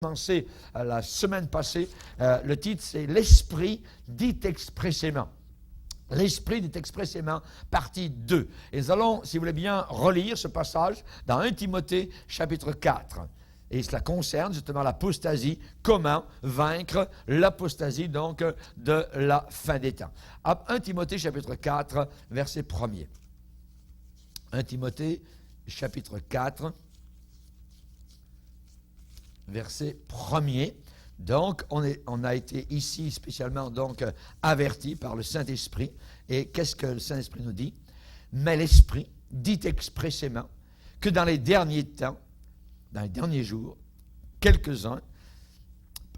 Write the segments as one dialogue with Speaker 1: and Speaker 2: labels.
Speaker 1: commencé la semaine passée. Le titre, c'est « L'Esprit dit expressément ». L'Esprit dit expressément, partie 2. Et nous allons, si vous voulez bien, relire ce passage dans 1 Timothée, chapitre 4. Et cela concerne justement l'apostasie, comment vaincre l'apostasie donc de la fin des temps. 1 Timothée, chapitre 4, verset 1er. 1 Timothée, chapitre 4, verset 1er. Donc, on a été ici spécialement donc averti par le Saint-Esprit. Et qu'est-ce que le Saint-Esprit nous dit? Mais l'Esprit dit expressément que dans les derniers temps, dans les derniers jours, quelques-uns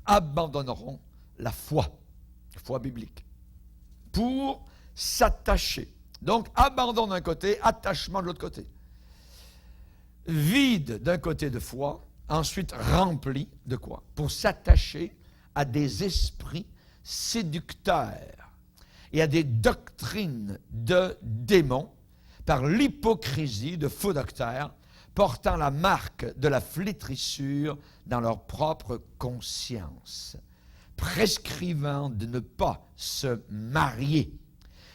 Speaker 1: abandonneront la foi biblique, pour s'attacher. Donc, abandon d'un côté, attachement de l'autre côté. Vide d'un côté de foi, ensuite rempli de quoi? Pour s'attacher à des esprits séducteurs et à des doctrines de démons par l'hypocrisie de faux docteurs portant la marque de la flétrissure dans leur propre conscience, prescrivant de ne pas se marier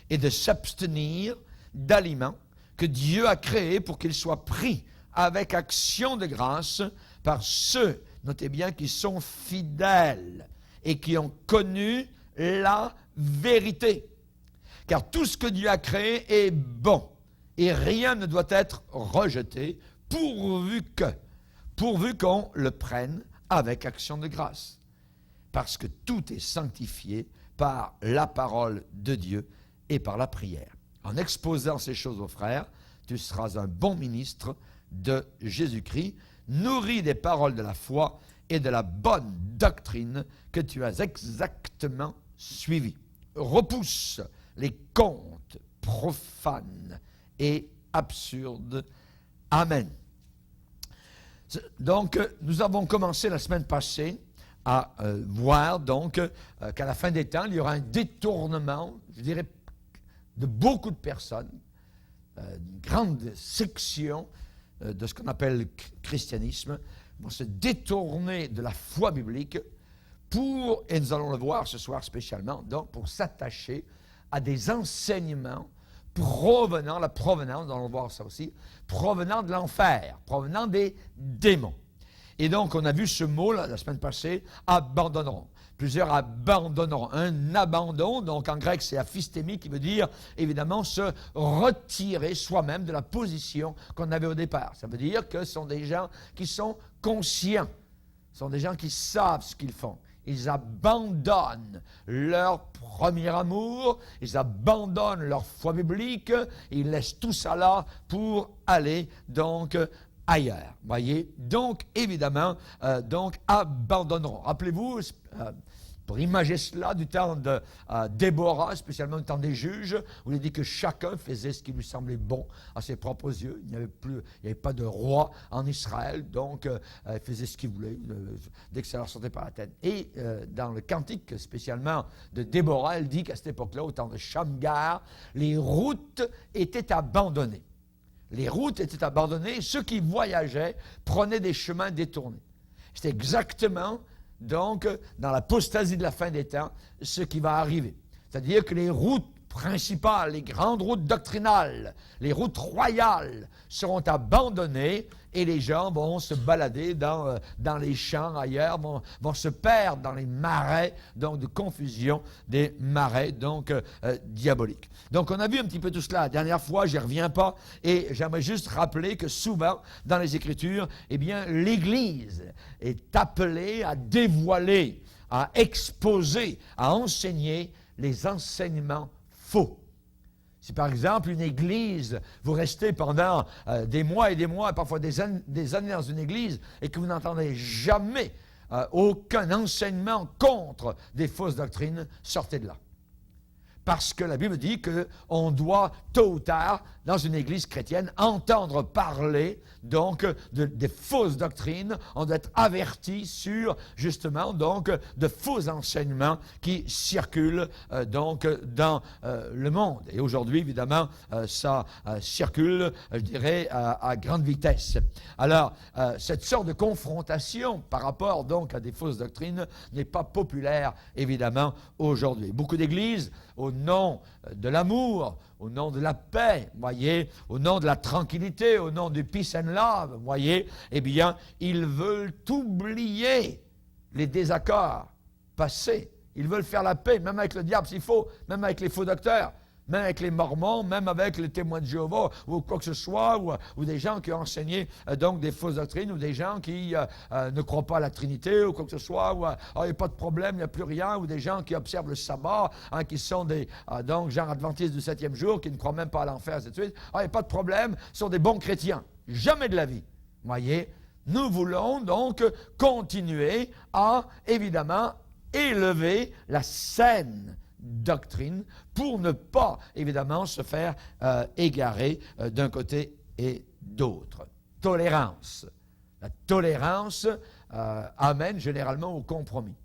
Speaker 1: et de s'abstenir d'aliments que Dieu a créés pour qu'ils soient pris avec action de grâce par ceux, notez bien, qui sont fidèles et qui ont connu la vérité. Car tout ce que Dieu a créé est bon et rien ne doit être rejeté pourvu qu'on le prenne avec action de grâce. Parce que tout est sanctifié par la parole de Dieu et par la prière. En exposant ces choses aux frères, tu seras un bon ministre de Jésus-Christ, nourri des paroles de la foi et de la bonne doctrine que tu as exactement suivies. Repousse les contes profanes et absurdes. Amen. Donc, nous avons commencé la semaine passée à voir donc qu'à la fin des temps, il y aura un détournement, je dirais, de beaucoup de personnes, une grande section de ce qu'on appelle le christianisme, vont se détourner de la foi biblique pour, et nous allons le voir ce soir spécialement, donc pour s'attacher à des enseignements provenant, la provenance, nous allons voir ça aussi, provenant de l'enfer, provenant des démons. Et donc, on a vu ce mot là, la semaine passée, abandonneront. Plusieurs abandonneront. Un abandon, donc en grec c'est aphistémie, qui veut dire évidemment se retirer soi-même de la position qu'on avait au départ. Ça veut dire que ce sont des gens qui sont conscients, ce sont des gens qui savent ce qu'ils font. Ils abandonnent leur premier amour, ils abandonnent leur foi biblique, ils laissent tout ça là pour aller donc ailleurs. Voyez? Donc, évidemment, abandonneront. Rappelez-vous, pour imager cela, du temps de Déborah, spécialement du temps des juges, où il dit que chacun faisait ce qui lui semblait bon à ses propres yeux. Il n'y avait pas de roi en Israël, donc il faisait ce qu'il voulait, dès que ça leur sortait par la tête. Et dans le cantique, spécialement de Déborah, elle dit qu'à cette époque-là, au temps de Shamgar, les routes étaient abandonnées. Les routes étaient abandonnées et ceux qui voyageaient prenaient des chemins détournés. C'est exactement, donc, dans l'apostasie de la fin des temps, ce qui va arriver. C'est-à-dire que les routes principales, les grandes routes doctrinales, les routes royales seront abandonnées et les gens vont se balader dans les champs ailleurs, vont se perdre dans les marais donc de confusion, des marais donc diaboliques. Donc on a vu un petit peu tout cela la dernière fois, je n'y reviens pas, et j'aimerais juste rappeler que souvent dans les Écritures, eh bien l'Église est appelée à dévoiler, à exposer, à enseigner les enseignements faux. Si par exemple une église, vous restez pendant des mois et des mois, parfois des années dans une église, et que vous n'entendez jamais aucun enseignement contre des fausses doctrines, sortez de là. parce que la Bible dit qu'on doit, tôt ou tard, dans une église chrétienne, entendre parler donc des fausses doctrines. On doit être averti sur, justement, donc, de faux enseignements qui circulent donc dans le monde. Et aujourd'hui, évidemment, ça circule, je dirais, à grande vitesse. Alors, cette sorte de confrontation par rapport donc à des fausses doctrines n'est pas populaire, évidemment, aujourd'hui. Beaucoup d'églises, au nom de l'amour, au nom de la paix, voyez, au nom de la tranquillité, au nom du peace and love, voyez, eh bien, ils veulent oublier les désaccords passés. Ils veulent faire la paix, même avec le diable s'il faut, même avec les faux docteurs, même avec les Mormons, même avec les témoins de Jéhovah, ou quoi que ce soit, ou des gens qui ont enseigné donc des fausses doctrines, ou des gens qui ne croient pas à la Trinité, ou quoi que ce soit, ou il n'y a pas de problème, il n'y a plus rien, ou des gens qui observent le sabbat, qui sont des donc gens adventistes du 7e jour, qui ne croient même pas à l'enfer, et ainsi de suite. Il n'y a pas de problème, ce sont des bons chrétiens. Jamais de la vie. Voyez, nous voulons donc continuer à, évidemment, élever la saine doctrine pour ne pas, évidemment, se faire égarer d'un côté et d'autre. Tolérance. La tolérance amène généralement au compromis.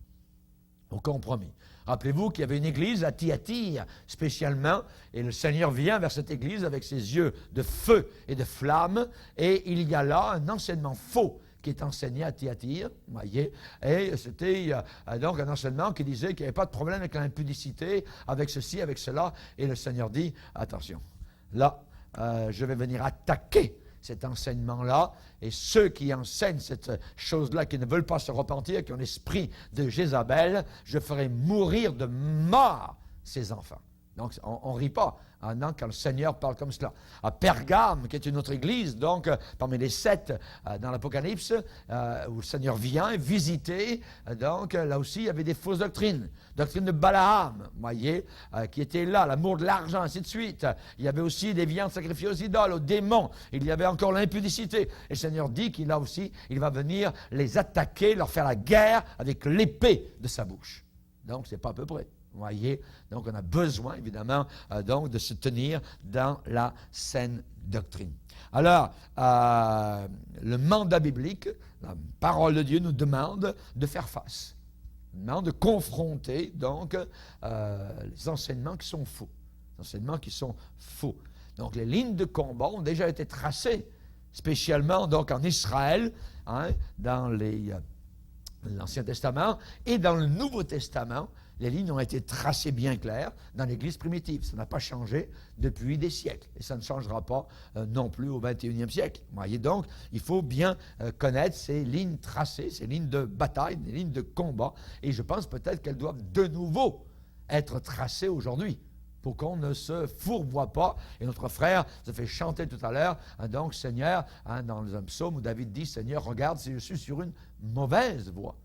Speaker 1: Au compromis. Rappelez-vous qu'il y avait une église à Thyatire, spécialement, et le Seigneur vient vers cette église avec ses yeux de feu et de flamme, et il y a là un enseignement faux qui est enseigné à Thyatire, voyez, et c'était donc un enseignement qui disait qu'il n'y avait pas de problème avec l'impudicité, avec ceci, avec cela, et le Seigneur dit, attention, là, je vais venir attaquer cet enseignement-là, et ceux qui enseignent cette chose-là, qui ne veulent pas se repentir, qui ont l'esprit de Jézabel, je ferai mourir de mort ces enfants. Donc, on ne rit pas quand le Seigneur parle comme cela. À Pergame, qui est une autre église, donc parmi les 7 dans l'Apocalypse, où le Seigneur vient visiter, donc là aussi, il y avait des fausses doctrines. Doctrine de Balaam, voyez, qui était là, l'amour de l'argent, ainsi de suite. Il y avait aussi des viandes sacrifiées aux idoles, aux démons. Il y avait encore l'impudicité. Et le Seigneur dit qu'il a aussi, il va venir les attaquer, leur faire la guerre avec l'épée de sa bouche. Donc, c'est pas à peu près. Voyez, donc on a besoin évidemment donc de se tenir dans la saine doctrine. Alors, le mandat biblique, la parole de Dieu nous demande de faire face, nous demande de confronter donc les enseignements qui sont faux, les enseignements qui sont faux. Donc les lignes de combat ont déjà été tracées, spécialement donc en Israël, dans l'Ancien Testament et dans le Nouveau Testament. Les lignes ont été tracées bien claires dans l'Église primitive. Ça n'a pas changé depuis des siècles. Et ça ne changera pas non plus au 21e siècle. Vous voyez donc, il faut bien connaître ces lignes tracées, ces lignes de bataille, des lignes de combat. Et je pense peut-être qu'elles doivent de nouveau être tracées aujourd'hui pour qu'on ne se fourvoie pas. Et notre frère se fait chanter tout à l'heure, donc Seigneur, dans un psaume où David dit, Seigneur, regarde si je suis sur une mauvaise voie.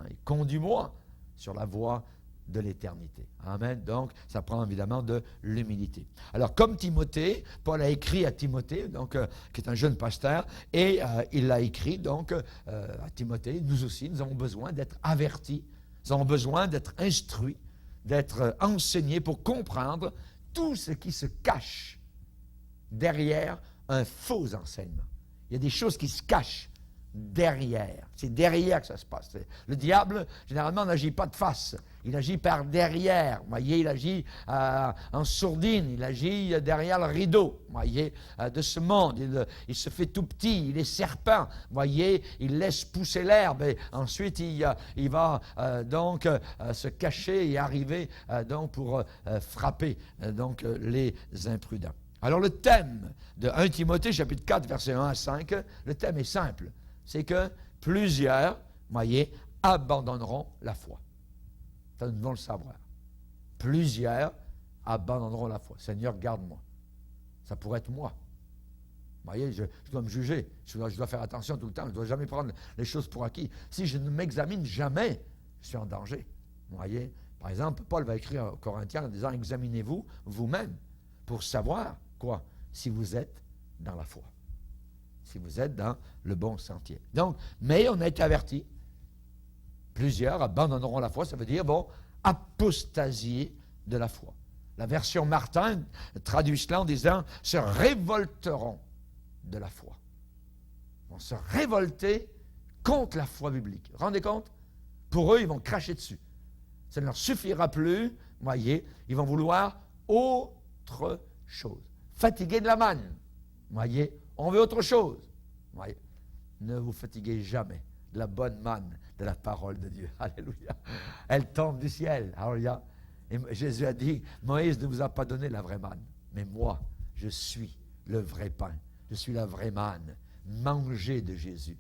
Speaker 1: Et conduis-moi sur la voie de l'éternité. Amen. Donc, ça prend évidemment de l'humilité. Alors, comme Timothée, Paul a écrit à Timothée, donc, qui est un jeune pasteur, et il l'a écrit donc à Timothée. Nous aussi, nous avons besoin d'être avertis, nous avons besoin d'être instruits, d'être enseignés pour comprendre tout ce qui se cache derrière un faux enseignement. Il y a des choses qui se cachent derrière. C'est derrière que ça se passe. Le diable, généralement, n'agit pas de face. Il agit par derrière. Vous voyez, il agit en sourdine. Il agit derrière le rideau, vous voyez, de ce monde. Il se fait tout petit. Il est serpent. Vous voyez, il laisse pousser l'herbe. Et ensuite, il va donc se cacher et arriver donc pour frapper donc les imprudents. Alors, le thème de 1 Timothée, chapitre 4, versets 1 à 5, le thème est simple. C'est que plusieurs, voyez, abandonneront la foi. Ça, nous devons le savoir. Plusieurs abandonneront la foi. Seigneur, garde-moi. Ça pourrait être moi. Vous voyez, je dois me juger. Je dois faire attention tout le temps. Je ne dois jamais prendre les choses pour acquis. Si je ne m'examine jamais, je suis en danger. Vous voyez, par exemple, Paul va écrire aux Corinthiens en disant, examinez-vous vous-même pour savoir, quoi, si vous êtes dans la foi. Si vous êtes dans le bon sentier. Donc, mais on a été avertis. Plusieurs abandonneront la foi, ça veut dire, bon, apostasier de la foi. La version Martin traduit cela en disant « se révolteront de la foi ». Ils vont se révolter contre la foi biblique. Vous vous rendez compte? Pour eux, ils vont cracher dessus. Ça ne leur suffira plus, voyez, ils vont vouloir autre chose. Fatigués de la manne, voyez, on veut autre chose. Voyez. Ne vous fatiguez jamais de la bonne manne de la parole de Dieu. Alléluia. Elle tombe du ciel. Alléluia. Et Jésus a dit, Moïse ne vous a pas donné la vraie manne, mais moi, je suis le vrai pain. Je suis la vraie manne. Mangez de Jésus.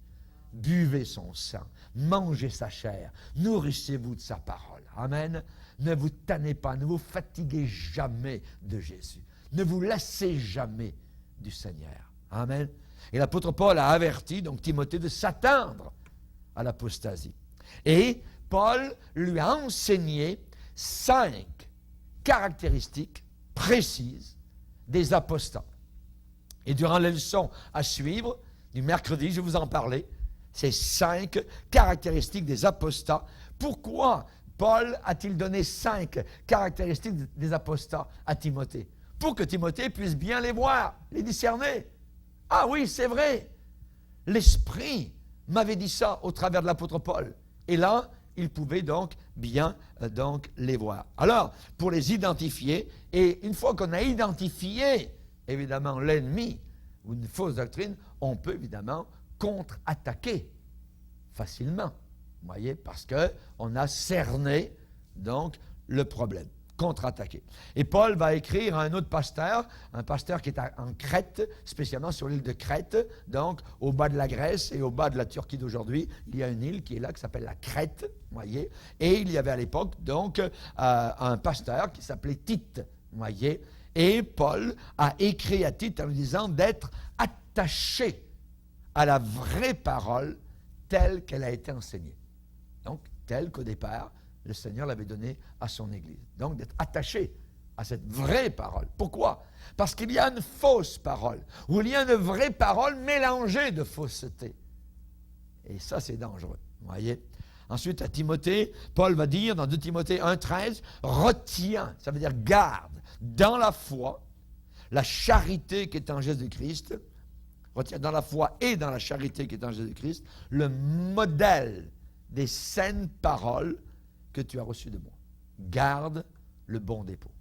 Speaker 1: Buvez son sang. Mangez sa chair. Nourrissez-vous de sa parole. Amen. Ne vous tannez pas. Ne vous fatiguez jamais de Jésus. Ne vous lassez jamais du Seigneur. Amen. Et l'apôtre Paul a averti donc Timothée de s'attendre à l'apostasie. Et Paul lui a enseigné 5 caractéristiques précises des apostats. Et durant les leçons à suivre, du mercredi, je vais vous en parler, ces 5 caractéristiques des apostats. Pourquoi Paul a-t-il donné 5 caractéristiques des apostats à Timothée? Pour que Timothée puisse bien les voir, les discerner. Ah oui, c'est vrai. L'Esprit m'avait dit ça au travers de l'apôtre Paul. Et là, il pouvait donc bien les voir. Alors, pour les identifier, et une fois qu'on a identifié, évidemment, l'ennemi ou une fausse doctrine, on peut évidemment contre-attaquer facilement. Vous voyez, parce qu'on a cerné donc le problème. Contre-attaquer. Et Paul va écrire à un autre pasteur, un pasteur qui est en Crète, spécialement sur l'île de Crète, donc au bas de la Grèce et au bas de la Turquie d'aujourd'hui. Il y a une île qui est là, qui s'appelle la Crète, voyez. Et il y avait à l'époque, donc, un pasteur qui s'appelait Tite, voyez. Et Paul a écrit à Tite en lui disant d'être attaché à la vraie parole telle qu'elle a été enseignée. Donc, telle qu'au départ, le Seigneur l'avait donnée à son Église. Donc, d'être attaché à cette vraie parole. Pourquoi? Parce qu'il y a une fausse parole, ou il y a une vraie parole mélangée de fausseté. Et ça, c'est dangereux. Vous voyez? Ensuite, à Timothée, Paul va dire, dans 2 Timothée 1,13, retiens, ça veut dire garde, dans la foi, la charité qui est en Jésus-Christ, retiens dans la foi et dans la charité qui est en Jésus-Christ, le modèle des saines paroles que tu as reçues de moi. Garde le bon dépôt.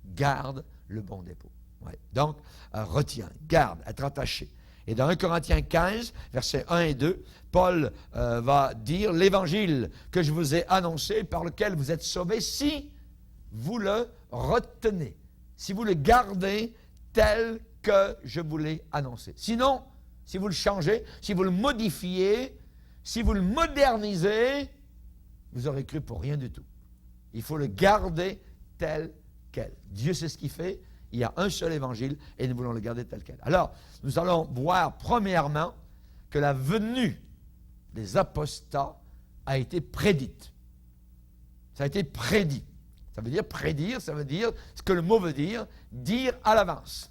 Speaker 1: Garde le bon dépôt. Ouais. Donc, retiens, garde, être attaché. Et dans 1 Corinthiens 15, versets 1 et 2, Paul va dire « L'évangile que je vous ai annoncé, par lequel vous êtes sauvés, si vous le retenez, si vous le gardez tel que je vous l'ai annoncé. Sinon, si vous le changez, si vous le modifiez, si vous le modernisez, vous aurez cru pour rien du tout. Il faut le garder tel quel. Dieu sait ce qu'il fait. Il y a un seul évangile et nous voulons le garder tel quel. Alors, nous allons voir premièrement que la venue des apostats a été prédite. Ça a été prédit. Ça veut dire prédire, ça veut dire ce que le mot veut dire à l'avance.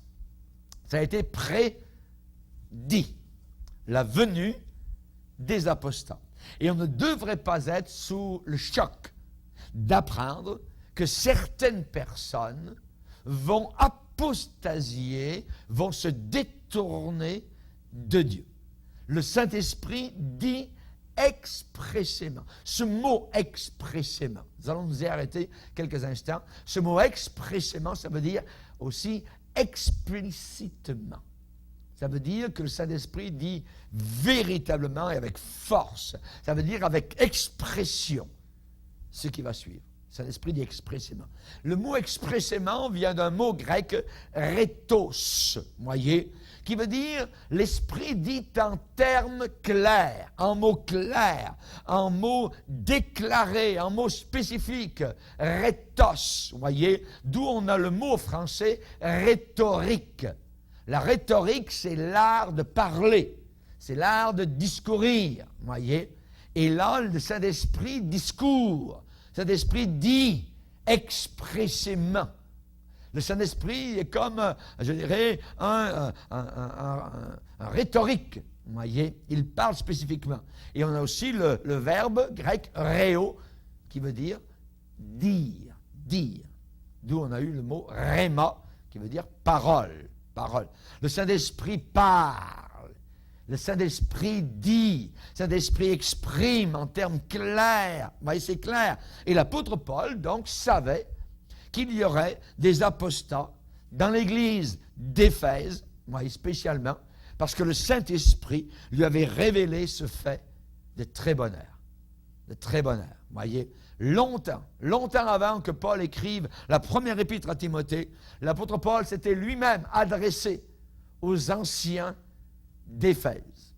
Speaker 1: Ça a été prédit. La venue des apostats. Et on ne devrait pas être sous le choc d'apprendre que certaines personnes vont apostasier, vont se détourner de Dieu. Le Saint-Esprit dit expressément. Ce mot expressément, nous allons nous y arrêter quelques instants. Ce mot expressément, ça veut dire aussi explicitement. Ça veut dire que le Saint-Esprit dit véritablement et avec force. Ça veut dire avec expression ce qui va suivre. Le Saint-Esprit dit expressément. Le mot expressément vient d'un mot grec rhétos, voyez, qui veut dire l'Esprit dit en termes clairs, en mots clairs, en mots déclarés, en mots spécifiques. Rhétos, voyez, d'où on a le mot français rhétorique. La rhétorique, c'est l'art de parler, c'est l'art de discourir, voyez. Et là, le Saint-Esprit discourt, le Saint-Esprit dit expressément. Le Saint-Esprit est comme, je dirais, un rhétorique, voyez. Il parle spécifiquement. Et on a aussi le verbe grec rhéo, qui veut dire dire, d'où on a eu le mot rhéma, qui veut dire parole. Parole. Le Saint-Esprit parle. Le Saint-Esprit dit. Le Saint-Esprit exprime en termes clairs. Vous voyez, c'est clair. Et l'apôtre Paul, donc, savait qu'il y aurait des apostats dans l'église d'Éphèse, vous voyez, spécialement, parce que le Saint-Esprit lui avait révélé ce fait de très bonne heure. De très bonne heure. Vous voyez, longtemps avant que Paul écrive la première épître à Timothée, l'apôtre Paul s'était lui-même adressé aux anciens d'Éphèse.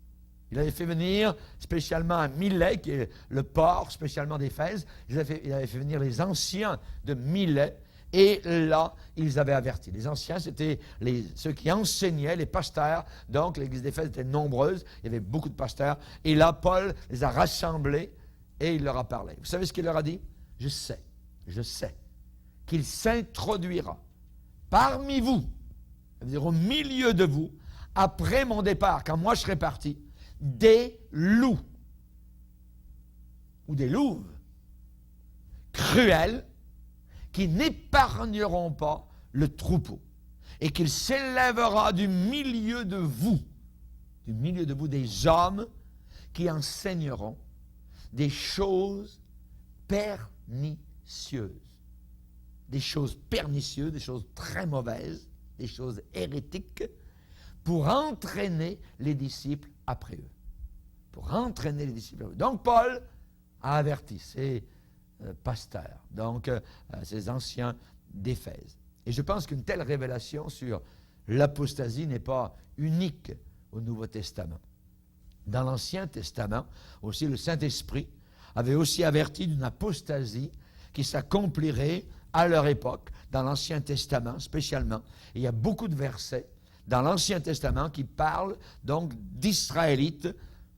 Speaker 1: Il avait fait venir spécialement à Milet, qui est le port spécialement d'Éphèse, il avait fait venir les anciens de Milet, et là, ils avaient averti. Les anciens, c'était ceux qui enseignaient, les pasteurs. Donc, l'église d'Éphèse était nombreuse, il y avait beaucoup de pasteurs. Et là, Paul les a rassemblés et il leur a parlé. Vous savez ce qu'il leur a dit? Je sais qu'il s'introduira parmi vous, c'est-à-dire au milieu de vous, après mon départ, quand moi je serai parti, des loups ou des louves cruels qui n'épargneront pas le troupeau et qu'il s'élèvera du milieu de vous des hommes qui enseigneront des choses pernicieuses, des choses très mauvaises, des choses hérétiques, pour entraîner les disciples après eux. Donc Paul a averti ces pasteurs, donc ces anciens d'Éphèse. Et je pense qu'une telle révélation sur l'apostasie n'est pas unique au Nouveau Testament. Dans l'Ancien Testament, aussi le Saint-Esprit avait aussi averti d'une apostasie qui s'accomplirait à leur époque, dans l'Ancien Testament spécialement. Et il y a beaucoup de versets dans l'Ancien Testament qui parlent donc d'Israélites,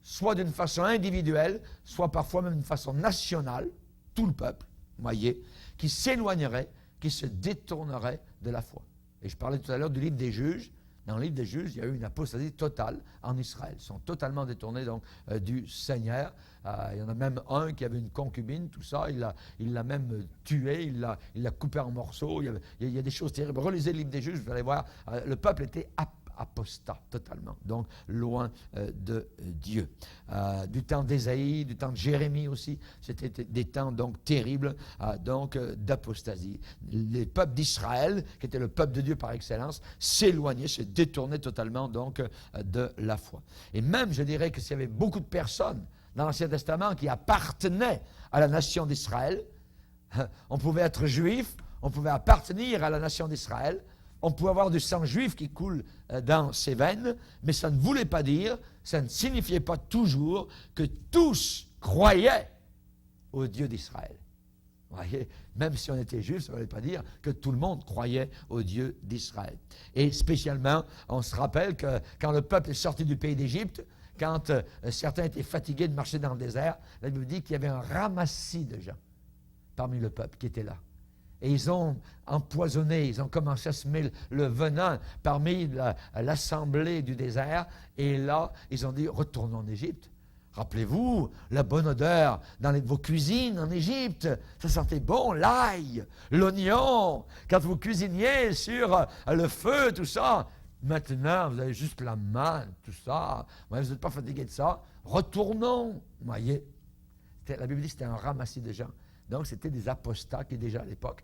Speaker 1: soit d'une façon individuelle, soit parfois même d'une façon nationale, tout le peuple, voyez, qui s'éloignerait, qui se détournerait de la foi. Et je parlais tout à l'heure du livre des Juges. Dans le livre des Juges, il y a eu une apostasie totale en Israël. Ils sont totalement détournés donc du Seigneur. Il y en a même un qui avait une concubine, tout ça, il l'a même tué, il l'a coupé en morceaux. Il y a des choses terribles. Relisez le livre des Juges, vous allez voir, le peuple était apostat totalement, donc loin de Dieu. Du temps d'Ésaïe, du temps de Jérémie aussi, c'était des temps donc terribles donc d'apostasie. Les peuples d'Israël, qui était le peuple de Dieu par excellence, s'éloignaient, se détournaient totalement donc de la foi. Et même, je dirais que s'il y avait beaucoup de personnes dans l'Ancien Testament qui appartenaient à la nation d'Israël, on pouvait être juif, on pouvait appartenir à la nation d'Israël, on pouvait avoir du sang juif qui coule dans ses veines, mais ça ne voulait pas dire, ça ne signifiait pas toujours que tous croyaient au Dieu d'Israël. Vous voyez, même si on était juif, ça ne voulait pas dire que tout le monde croyait au Dieu d'Israël. Et spécialement, on se rappelle que quand le peuple est sorti du pays d'Égypte, quand certains étaient fatigués de marcher dans le désert, la Bible dit qu'il y avait un ramassis de gens parmi le peuple qui était là. Et ils ont empoisonné, ils ont commencé à semer le venin parmi l'assemblée du désert. Et là, ils ont dit, retournons en Égypte. Rappelez-vous, la bonne odeur dans vos cuisines en Égypte. Ça sentait bon, l'ail, l'oignon. Quand vous cuisiniez sur le feu, tout ça. Maintenant, vous avez juste la manne, tout ça. Vous n'êtes pas fatigué de ça. Retournons. Vous voyez, la Bible dit que c'était un ramassis de gens. Donc, c'était des apostats qui, déjà à l'époque,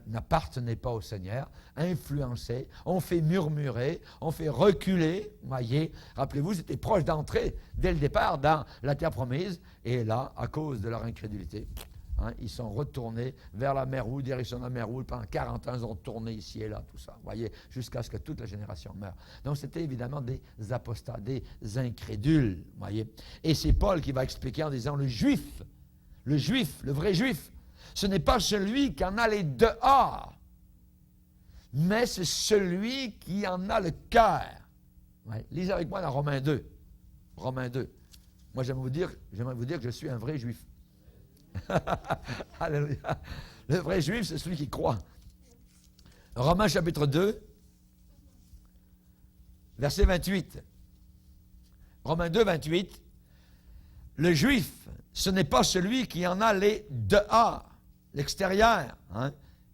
Speaker 1: n'appartenaient pas au Seigneur, influençaient, ont fait murmurer, ont fait reculer, voyez. Rappelez-vous, c'était proche d'entrer, dès le départ, dans la terre promise. Et là, à cause de leur incrédulité, ils sont retournés vers la mer Rouge, direction de la mer Rouge. Pendant 40 ans, ils ont tourné ici et là, tout ça, voyez, jusqu'à ce que toute la génération meure. Donc, c'était évidemment des apostats, des incrédules, voyez. Et c'est Paul qui va expliquer en disant, le juif, le vrai juif, ce n'est pas celui qui en a les dehors, mais c'est celui qui en a le cœur. Ouais. Lisez avec moi dans Romains 2. Romains 2. Moi, j'aimerais vous dire que je suis un vrai juif. Alléluia. Le vrai juif, c'est celui qui croit. Romains chapitre 2, verset 28. Romains 2, 28. Le juif, ce n'est pas celui qui en a les dehors, l'extérieur.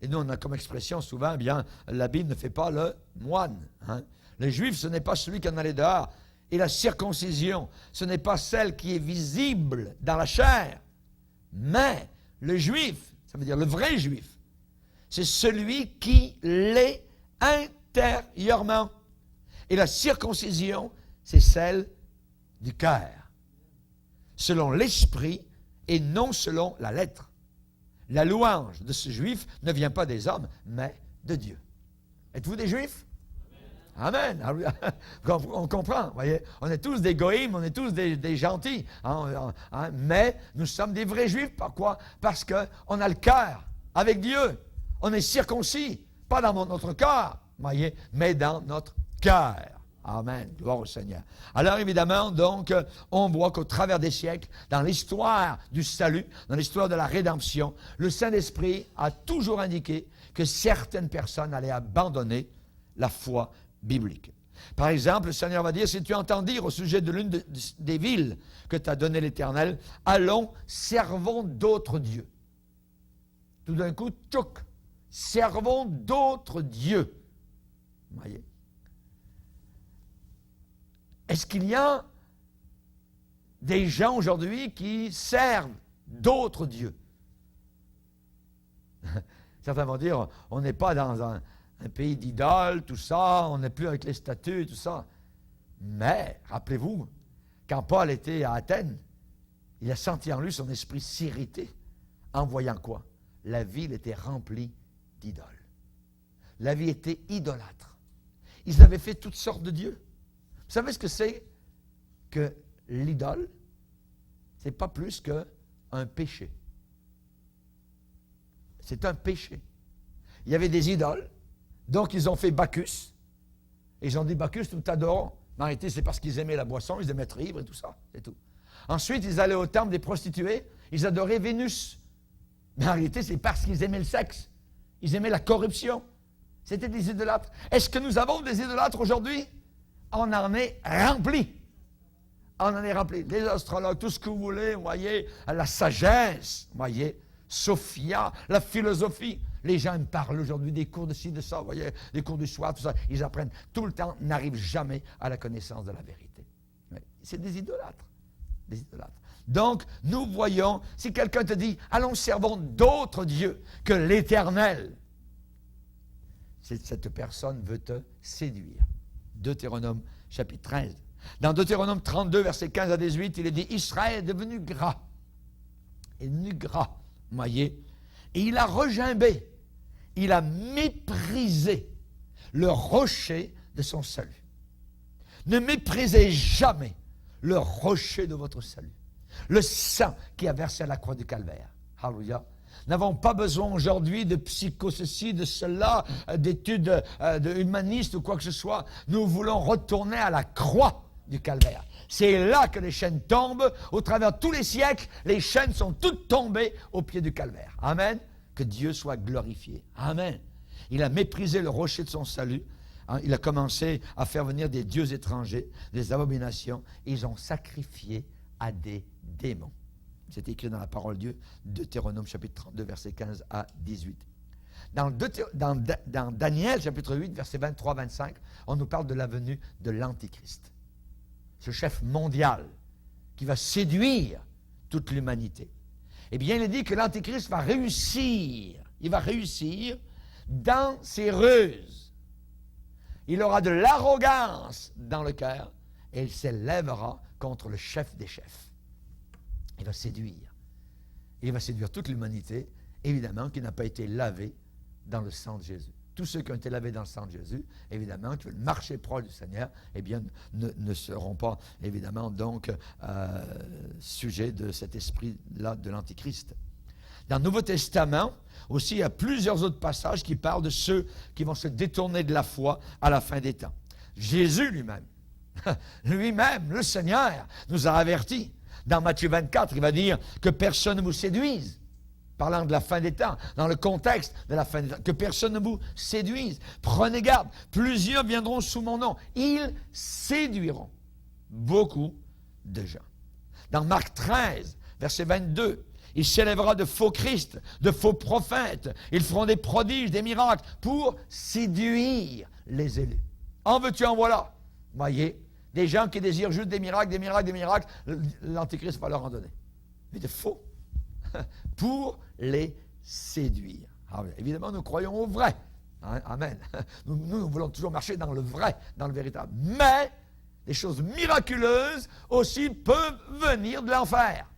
Speaker 1: Et nous, on a comme expression souvent, eh bien, l'habit ne fait pas le moine. Hein? Le juif, ce n'est pas celui qui en allait dehors. Et la circoncision, ce n'est pas celle qui est visible dans la chair. Mais le juif, ça veut dire le vrai juif, c'est celui qui l'est intérieurement. Et la circoncision, c'est celle du cœur. Selon l'esprit et non selon la lettre. La louange de ce juif ne vient pas des hommes, mais de Dieu. Êtes-vous des juifs? Amen. On comprend, vous voyez. On est tous des goïms, on est tous des gentils. Mais nous sommes des vrais juifs. Pourquoi? Parce qu'on a le cœur avec Dieu. On est circoncis, pas dans notre corps, voyez, mais dans notre cœur. Amen. Gloire au Seigneur. Alors évidemment, donc, on voit qu'au travers des siècles, dans l'histoire du salut, dans l'histoire de la rédemption, le Saint-Esprit a toujours indiqué que certaines personnes allaient abandonner la foi biblique. Par exemple, le Seigneur va dire, si tu entends dire au sujet de l'une des villes que t'a donné l'Éternel, allons, servons d'autres dieux. Tout d'un coup, tchouk, servons d'autres dieux. Vous voyez? Est-ce qu'il y a des gens aujourd'hui qui servent d'autres dieux? Certains vont dire, on n'est pas dans un pays d'idoles, tout ça, on n'est plus avec les statues, tout ça. Mais, rappelez-vous, quand Paul était à Athènes, il a senti en lui son esprit s'irriter en voyant quoi? La ville était remplie d'idoles. La ville était idolâtre. Ils avaient fait toutes sortes de dieux. Vous savez ce que c'est que l'idole? C'est pas plus qu'un péché. C'est un péché. Il y avait des idoles, donc ils ont fait Bacchus. Et ils ont dit, Bacchus, nous t'adorons. Mais en réalité, c'est parce qu'ils aimaient la boisson, ils aimaient être ivres et tout ça, c'est tout. Ensuite, ils allaient au temple des prostituées, ils adoraient Vénus. Mais en réalité, c'est parce qu'ils aimaient le sexe. Ils aimaient la corruption. C'était des idolâtres. Est-ce que nous avons des idolâtres aujourd'hui? On en est rempli. On en est rempli. Les astrologues, tout ce que vous voulez, vous voyez, la sagesse, vous voyez, Sophia, la philosophie. Les gens me parlent aujourd'hui des cours de ci, de ça, vous voyez, des cours du soir, tout ça. Ils apprennent tout le temps, n'arrivent jamais à la connaissance de la vérité. C'est des idolâtres. Des idolâtres. Donc, nous voyons, si quelqu'un te dit, allons servons d'autres dieux que l'Éternel, cette personne veut te séduire. Deutéronome chapitre 13. Dans Deutéronome 32, versets 15 à 18, il est dit, Israël est devenu gras. Il est devenu gras, vous voyez. Et il a regimbé, il a méprisé le rocher de son salut. Ne méprisez jamais le rocher de votre salut. Le sang qui a versé à la croix du calvaire. Alléluia. Nous n'avons pas besoin aujourd'hui de psycho-ceci, de cela, d'études humanistes ou quoi que ce soit. Nous voulons retourner à la croix du calvaire. C'est là que les chaînes tombent. Au travers de tous les siècles, les chaînes sont toutes tombées au pied du calvaire. Amen. Que Dieu soit glorifié. Amen. Il a méprisé le rocher de son salut. Il a commencé à faire venir des dieux étrangers, des abominations. Et ils ont sacrifié à des démons. C'est écrit dans la parole de Dieu, Deutéronome chapitre 32, versets 15 à 18. Dans Daniel chapitre 8, versets 23-25, on nous parle de la venue de l'Antichrist. Ce chef mondial qui va séduire toute l'humanité. Eh bien, il est dit que l'Antichrist va réussir. Il va réussir dans ses ruses. Il aura de l'arrogance dans le cœur et il s'élèvera contre le chef des chefs. Il va séduire. Il va séduire toute l'humanité, évidemment, qui n'a pas été lavée dans le sang de Jésus. Tous ceux qui ont été lavés dans le sang de Jésus, évidemment, qui veulent marcher proche du Seigneur, eh bien, ne seront pas, évidemment, donc, sujets de cet esprit-là de l'Antichrist. Dans le Nouveau Testament, aussi, il y a plusieurs autres passages qui parlent de ceux qui vont se détourner de la foi à la fin des temps. Jésus lui-même, le Seigneur, nous a avertis. Dans Matthieu 24, il va dire que personne ne vous séduise, parlant de la fin des temps, dans le contexte de la fin des temps, que personne ne vous séduise. Prenez garde, plusieurs viendront sous mon nom. Ils séduiront beaucoup de gens. Dans Marc 13, verset 22, Il s'élèvera de faux Christ, de faux prophètes. Ils feront des prodiges, des miracles pour séduire les élus. En veux-tu, en voilà. Voyez, des gens qui désirent juste des miracles, des miracles, des miracles, l'Antéchrist va leur en donner. Mais de faux. Pour les séduire. Alors, évidemment, nous croyons au vrai. Hein? Amen. Nous voulons toujours marcher dans le vrai, dans le véritable. Mais les choses miraculeuses aussi peuvent venir de l'enfer.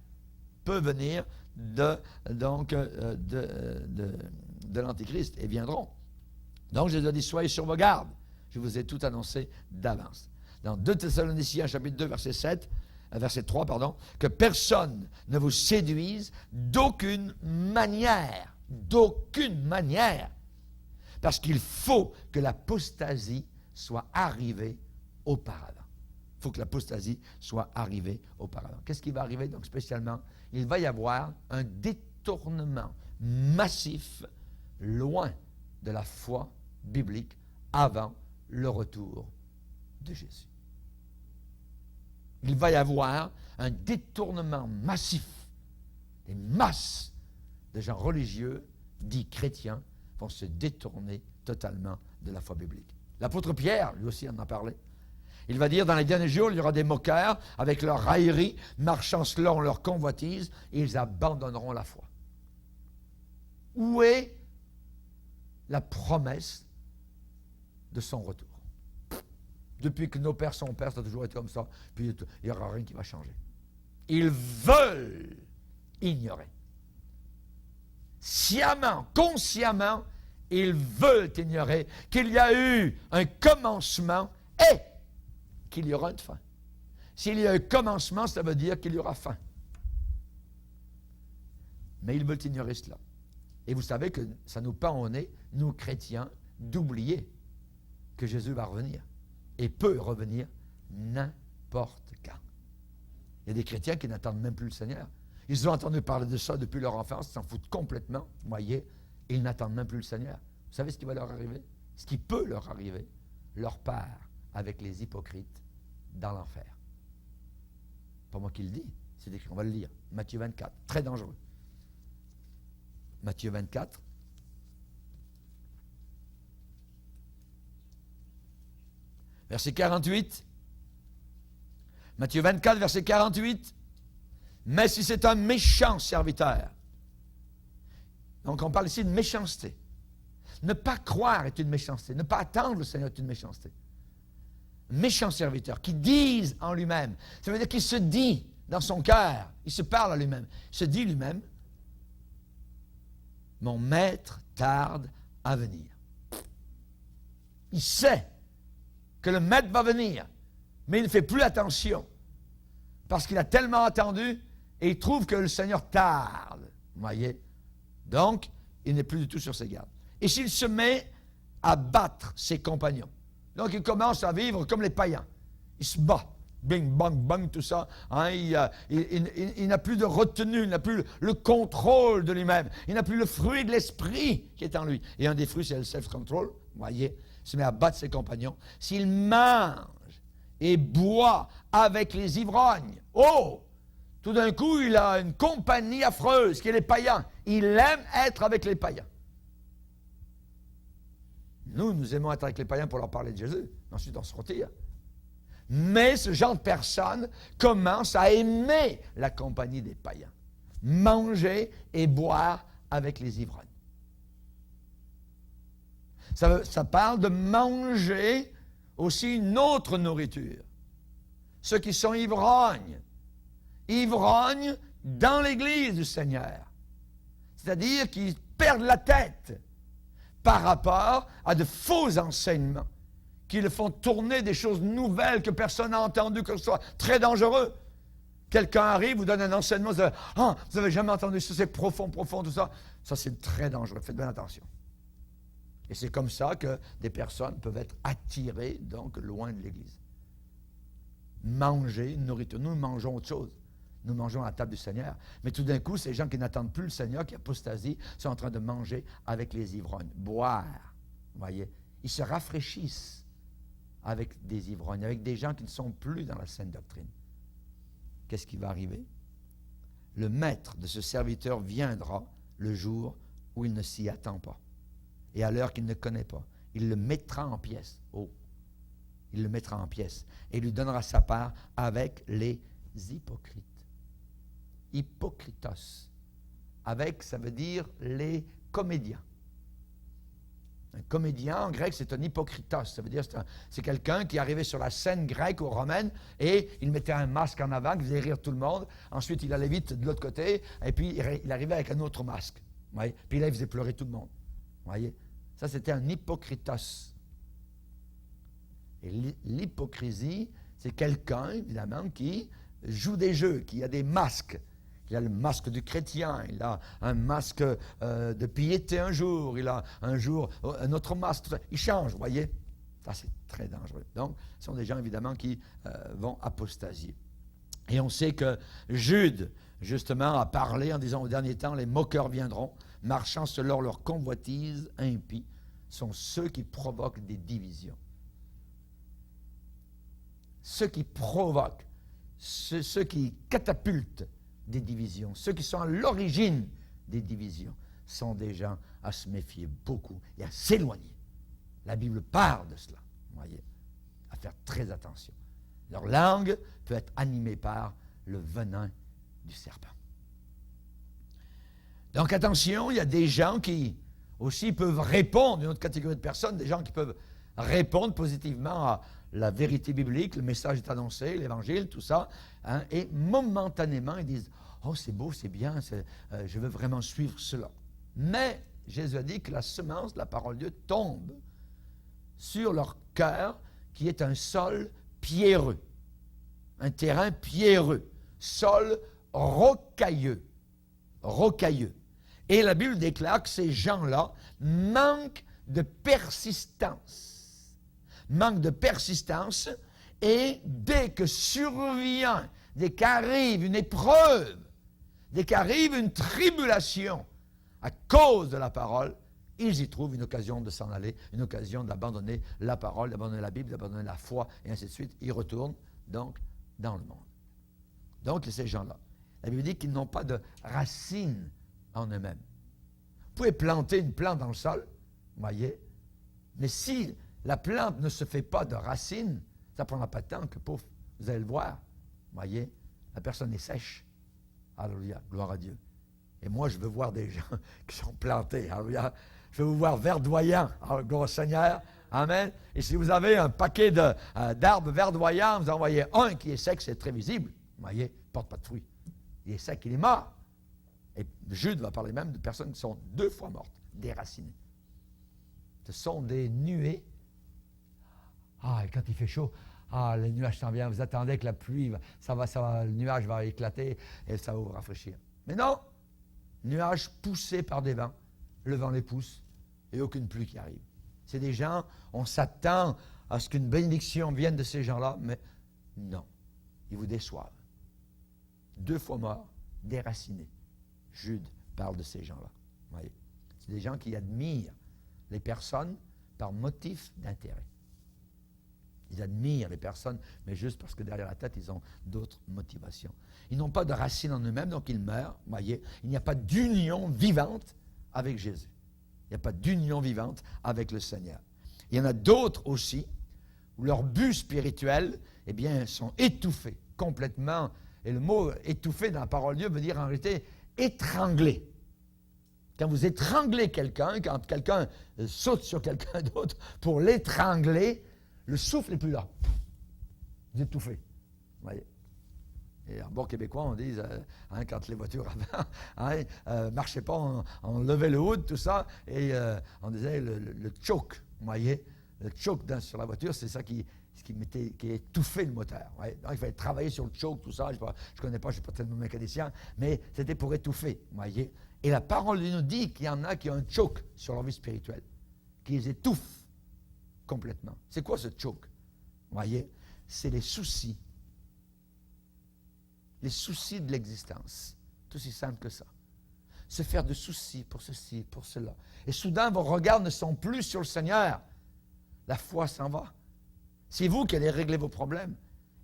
Speaker 1: Peuvent venir de l'Antéchrist et viendront. Donc, Jésus a dit, soyez sur vos gardes. Je vous ai tout annoncé d'avance. Dans 2 Thessaloniciens, chapitre 2, verset 3, que personne ne vous séduise d'aucune manière. D'aucune manière. Parce qu'il faut que l'apostasie soit arrivée auparavant. Il faut que l'apostasie soit arrivée auparavant. Qu'est-ce qui va arriver donc spécialement? Il va y avoir un détournement massif loin de la foi biblique avant le retour de Jésus. Il va y avoir un détournement massif. Des masses de gens religieux, dits chrétiens, vont se détourner totalement de la foi biblique. L'apôtre Pierre, lui aussi, en a parlé. Il va dire, dans les derniers jours, il y aura des moqueurs, avec leur raillerie, marchant selon leur convoitise, et ils abandonneront la foi. Où est la promesse de son retour? Depuis que nos pères sont pères, ça a toujours été comme ça, puis il n'y aura rien qui va changer. Ils veulent ignorer. Sciemment, consciemment, ils veulent ignorer qu'il y a eu un commencement et qu'il y aura une fin. S'il y a un commencement, ça veut dire qu'il y aura fin. Mais ils veulent ignorer cela. Et vous savez que ça nous pend au nez, nous chrétiens, d'oublier que Jésus va revenir. Et peut revenir n'importe quand. Il y a des chrétiens qui n'attendent même plus le Seigneur. Ils ont entendu parler de ça depuis leur enfance, ils s'en foutent complètement, voyez, et ils n'attendent même plus le Seigneur. Vous savez ce qui va leur arriver? Ce qui peut leur arriver, leur part avec les hypocrites dans l'enfer. Pas moi qui le dis, c'est écrit, on va le lire. Matthieu 24, très dangereux. Matthieu 24. Verset 48. Matthieu 24, verset 48. Mais si c'est un méchant serviteur, donc on parle ici de méchanceté. Ne pas croire est une méchanceté. Ne pas attendre le Seigneur est une méchanceté. Méchant serviteur qui dise en lui-même, ça veut dire qu'il se dit dans son cœur, il se parle à lui-même, il se dit lui-même, mon maître tarde à venir. Il sait que le maître va venir, mais il ne fait plus attention parce qu'il a tellement attendu et il trouve que le Seigneur tarde. Vous voyez? Donc, il n'est plus du tout sur ses gardes. Et s'il se met à battre ses compagnons, donc il commence à vivre comme les païens. Il se bat. Bing, bang, bang, tout ça. Hein, il n'a plus de retenue, il n'a plus le contrôle de lui-même. Il n'a plus le fruit de l'esprit qui est en lui. Et un des fruits, c'est le self-control. Vous voyez, il se met à battre ses compagnons. S'il mange et boit avec les ivrognes, oh! Tout d'un coup, il a une compagnie affreuse qui est les païens. Il aime être avec les païens. Nous aimons être avec les païens pour leur parler de Jésus. Ensuite, on se retire. Mais ce genre de personne commence à aimer la compagnie des païens. Manger et boire avec les ivrognes. Ça parle de manger aussi une autre nourriture. Ceux qui sont ivrognes. Ivrognes dans l'Église du Seigneur. C'est-à-dire qu'ils perdent la tête par rapport à de faux enseignements qui le font tourner des choses nouvelles que personne n'a entendues, que ce soit très dangereux. Quelqu'un arrive, vous donne un enseignement, vous dites, « Ah, vous n'avez jamais entendu ça, c'est profond, profond, tout ça. » Ça, c'est très dangereux, faites bien attention. Et c'est comme ça que des personnes peuvent être attirées, donc, loin de l'Église. Manger une nourriture. Nous mangeons autre chose. Nous mangeons à la table du Seigneur. Mais tout d'un coup, ces gens qui n'attendent plus le Seigneur, qui apostasient, sont en train de manger avec les ivrognes. Boire. Vous voyez? Ils se rafraîchissent avec des ivrognes, avec des gens qui ne sont plus dans la saine doctrine. Qu'est-ce qui va arriver? le maître de ce serviteur viendra le jour où il ne s'y attend pas et à l'heure qu'il ne connaît pas. Il le mettra en pièces. Oh! Il le mettra en pièces et lui donnera sa part avec les hypocrites. Hypocritos. Avec, ça veut dire les comédiens. Un comédien, en grec, c'est un hypocritos. Ça veut dire c'est quelqu'un qui arrivait sur la scène grecque ou romaine et il mettait un masque en avant qui faisait rire tout le monde. Ensuite, il allait vite de l'autre côté et puis il arrivait avec un autre masque. Voyez? Puis là, il faisait pleurer tout le monde. Voyez? Ça, c'était un hypocritos. Et l'hypocrisie, c'est quelqu'un, évidemment, qui joue des jeux, qui a des masques. Il a le masque du chrétien, il a un masque de piété un jour, il a un jour un autre masque. Il change, vous voyez? Ça, c'est très dangereux. Donc, ce sont des gens, évidemment, qui vont apostasier. Et on sait que Jude, justement, a parlé en disant, au dernier temps, les moqueurs viendront, marchant selon leur convoitise impie, sont ceux qui provoquent des divisions. Ceux qui provoquent, ceux qui catapultent des divisions, ceux qui sont à l'origine des divisions, sont des gens à se méfier beaucoup et à s'éloigner. La Bible parle de cela, vous voyez, à faire très attention. Leur langue peut être animée par le venin du serpent. Donc attention, il y a des gens qui aussi peuvent répondre, une autre catégorie de personnes, des gens qui peuvent répondre positivement à la vérité biblique, le message est annoncé, l'évangile, tout ça, hein, et momentanément, ils disent « Oh, c'est beau, c'est bien, je veux vraiment suivre cela. » Mais Jésus a dit que la semence de la parole de Dieu tombe sur leur cœur, qui est un sol pierreux, un terrain pierreux, sol rocailleux, rocailleux. Et la Bible déclare que ces gens-là manquent de persistance. Manque de persistance, et dès que survient, dès qu'arrive une épreuve, dès qu'arrive une tribulation à cause de la parole, ils y trouvent une occasion de s'en aller, une occasion d'abandonner la parole, d'abandonner la Bible, d'abandonner la foi, et ainsi de suite. Ils retournent donc dans le monde. Donc, ces gens-là, la Bible dit qu'ils n'ont pas de racines en eux-mêmes. Vous pouvez planter une plante dans le sol, vous voyez, mais si la plante ne se fait pas de racines, ça ne prendra pas de temps que, pouf, vous allez le voir, vous voyez, la personne est sèche. Alléluia, gloire à Dieu. Et moi, je veux voir des gens qui sont plantés, alléluia. Je veux vous voir verdoyants, gloire au Seigneur, amen. Et si vous avez un paquet d'arbres verdoyants, vous en voyez un qui est sec, c'est très visible, vous voyez, il ne porte pas de fruits. Il est sec, il est mort. Et Jude va parler même de personnes qui sont 2 fois mortes, déracinées. Ce sont des nuées. Ah, et quand il fait chaud, le nuage s'en vient, vous attendez que la pluie, le nuage va éclater et ça va vous rafraîchir. Mais non, nuage poussé par des vents, le vent les pousse et aucune pluie qui arrive. C'est des gens, on s'attend à ce qu'une bénédiction vienne de ces gens-là, mais non, ils vous déçoivent. 2 fois morts, déracinés. Jude parle de ces gens-là. Voyez. C'est des gens qui admirent les personnes par motif d'intérêt. Ils admirent les personnes, mais juste parce que derrière la tête, ils ont d'autres motivations. Ils n'ont pas de racines en eux-mêmes, donc ils meurent. Voyez, il n'y a pas d'union vivante avec Jésus. Il n'y a pas d'union vivante avec le Seigneur. Il y en a d'autres aussi, où leur but spirituel, eh bien, sont étouffés complètement. Et le mot étouffé dans la parole de Dieu veut dire en réalité étranglé. Quand vous étranglez quelqu'un, quand quelqu'un saute sur quelqu'un d'autre pour l'étrangler, le souffle n'est plus là. Vous étouffez. Vous voyez? Et en bon québécois, on dit, quand les voitures avant marchaient pas, on levait le hood, tout ça, et on disait le choke. Vous voyez? Le choke sur la voiture, c'est ça qui étouffait le moteur. Ouais. Donc, il fallait travailler sur le choke, tout ça. Je ne connais pas, je ne suis pas tellement mécanicien, mais c'était pour étouffer. Vous voyez? Et la parole nous dit qu'il y en a qui ont un choke sur leur vie spirituelle, qui les étouffe complètement. C'est quoi ce choke? Vous voyez? C'est les soucis. Les soucis de l'existence. Tout aussi simple que ça. Se faire de soucis pour ceci, pour cela. Et soudain, vos regards ne sont plus sur le Seigneur. La foi s'en va. C'est vous qui allez régler vos problèmes.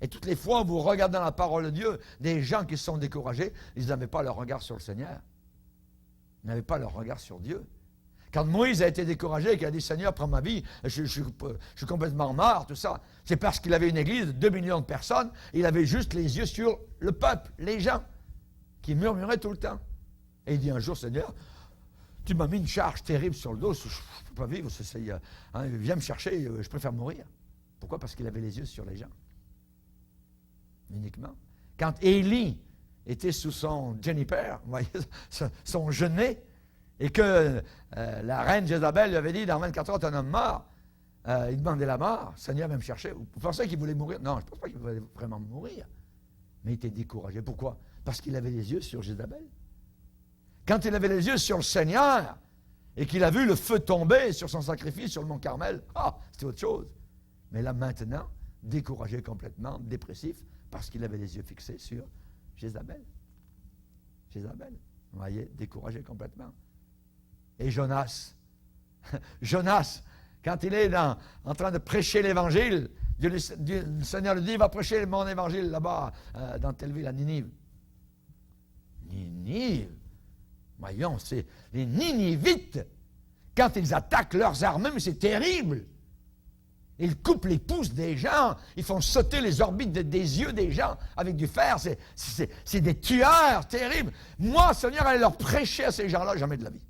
Speaker 1: Et toutes les fois où vous regardez dans la parole de Dieu, des gens qui sont découragés, ils n'avaient pas leur regard sur le Seigneur. Ils n'avaient pas leur regard sur Dieu. Quand Moïse a été découragé et qu'il a dit, Seigneur, prends ma vie, je suis complètement mort, tout ça, c'est parce qu'il avait une église de 2 millions de personnes, et il avait juste les yeux sur le peuple, les gens, qui murmuraient tout le temps. Et il dit un jour, Seigneur, tu m'as mis une charge terrible sur le dos, je ne peux pas vivre, viens me chercher, je préfère mourir. Pourquoi? Parce qu'il avait les yeux sur les gens. Uniquement. Quand Élie était sous son Juniper, vous voyez, son genêt, et que la reine Jézabel lui avait dit, dans 24 heures, tu es un homme mort, il demandait la mort, Seigneur va me chercher. Vous pensez qu'il voulait mourir? Non, je ne pense pas qu'il voulait vraiment mourir. Mais il était découragé. Pourquoi? Parce qu'il avait les yeux sur Jézabel. Quand il avait les yeux sur le Seigneur, et qu'il a vu le feu tomber sur son sacrifice, sur le mont Carmel, c'était autre chose. Mais là, maintenant, découragé complètement, dépressif, parce qu'il avait les yeux fixés sur Jézabel. Jézabel, vous voyez, découragé complètement. Et Jonas, Jonas, quand il est en train de prêcher l'Évangile, le Seigneur lui dit, va prêcher mon Évangile là-bas, dans telle ville, à Ninive. Ninive, voyons, c'est les Ninivites, quand ils attaquent leurs armées, mais c'est terrible. Ils coupent les pouces des gens, ils font sauter les orbites des yeux des gens avec du fer, c'est des tueurs terribles. Moi, Seigneur, allais leur prêcher à ces gens-là, jamais de la vie.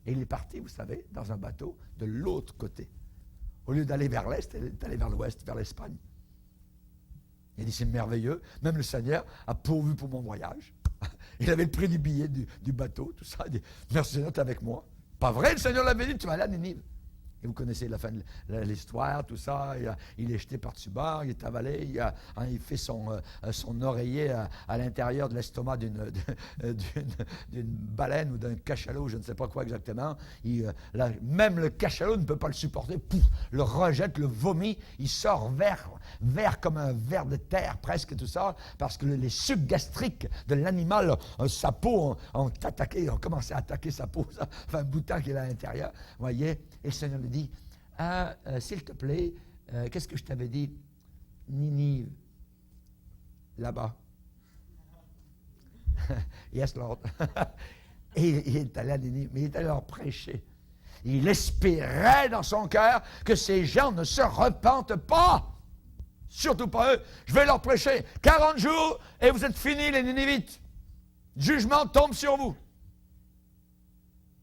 Speaker 1: Et il est parti, vous savez, dans un bateau de l'autre côté. Au lieu d'aller vers l'est, il est allé vers l'ouest, vers l'Espagne. Il a dit, c'est merveilleux, même le Seigneur a pourvu pour mon voyage. Il avait le prix du billet du bateau, tout ça. Il dit, merci Seigneur, tu es avec moi. Pas vrai, le Seigneur l'avait dit, tu vas aller à Ninive. Et vous connaissez la fin de l'histoire, tout ça. Il est jeté par-dessus bord, il est avalé, il fait son oreiller à l'intérieur de l'estomac d'une baleine ou d'un cachalot, je ne sais pas quoi exactement. Même le cachalot ne peut pas le supporter, pouf, le rejette, le vomit, il sort vert comme un ver de terre, presque tout ça, parce que les sucs gastriques de l'animal, sa peau, ont commencé à attaquer sa peau, ça fait un bout de temps qu'il est à l'intérieur, vous voyez. Et le Seigneur lui dit, s'il te plaît, qu'est-ce que je t'avais dit? Ninive, là-bas. Yes, Lord. Et il est allé à Ninive, mais il est allé leur prêcher. Il espérait dans son cœur que ces gens ne se repentent pas. Surtout pas eux. Je vais leur prêcher 40 jours et vous êtes finis, les Ninivites. Jugement tombe sur vous.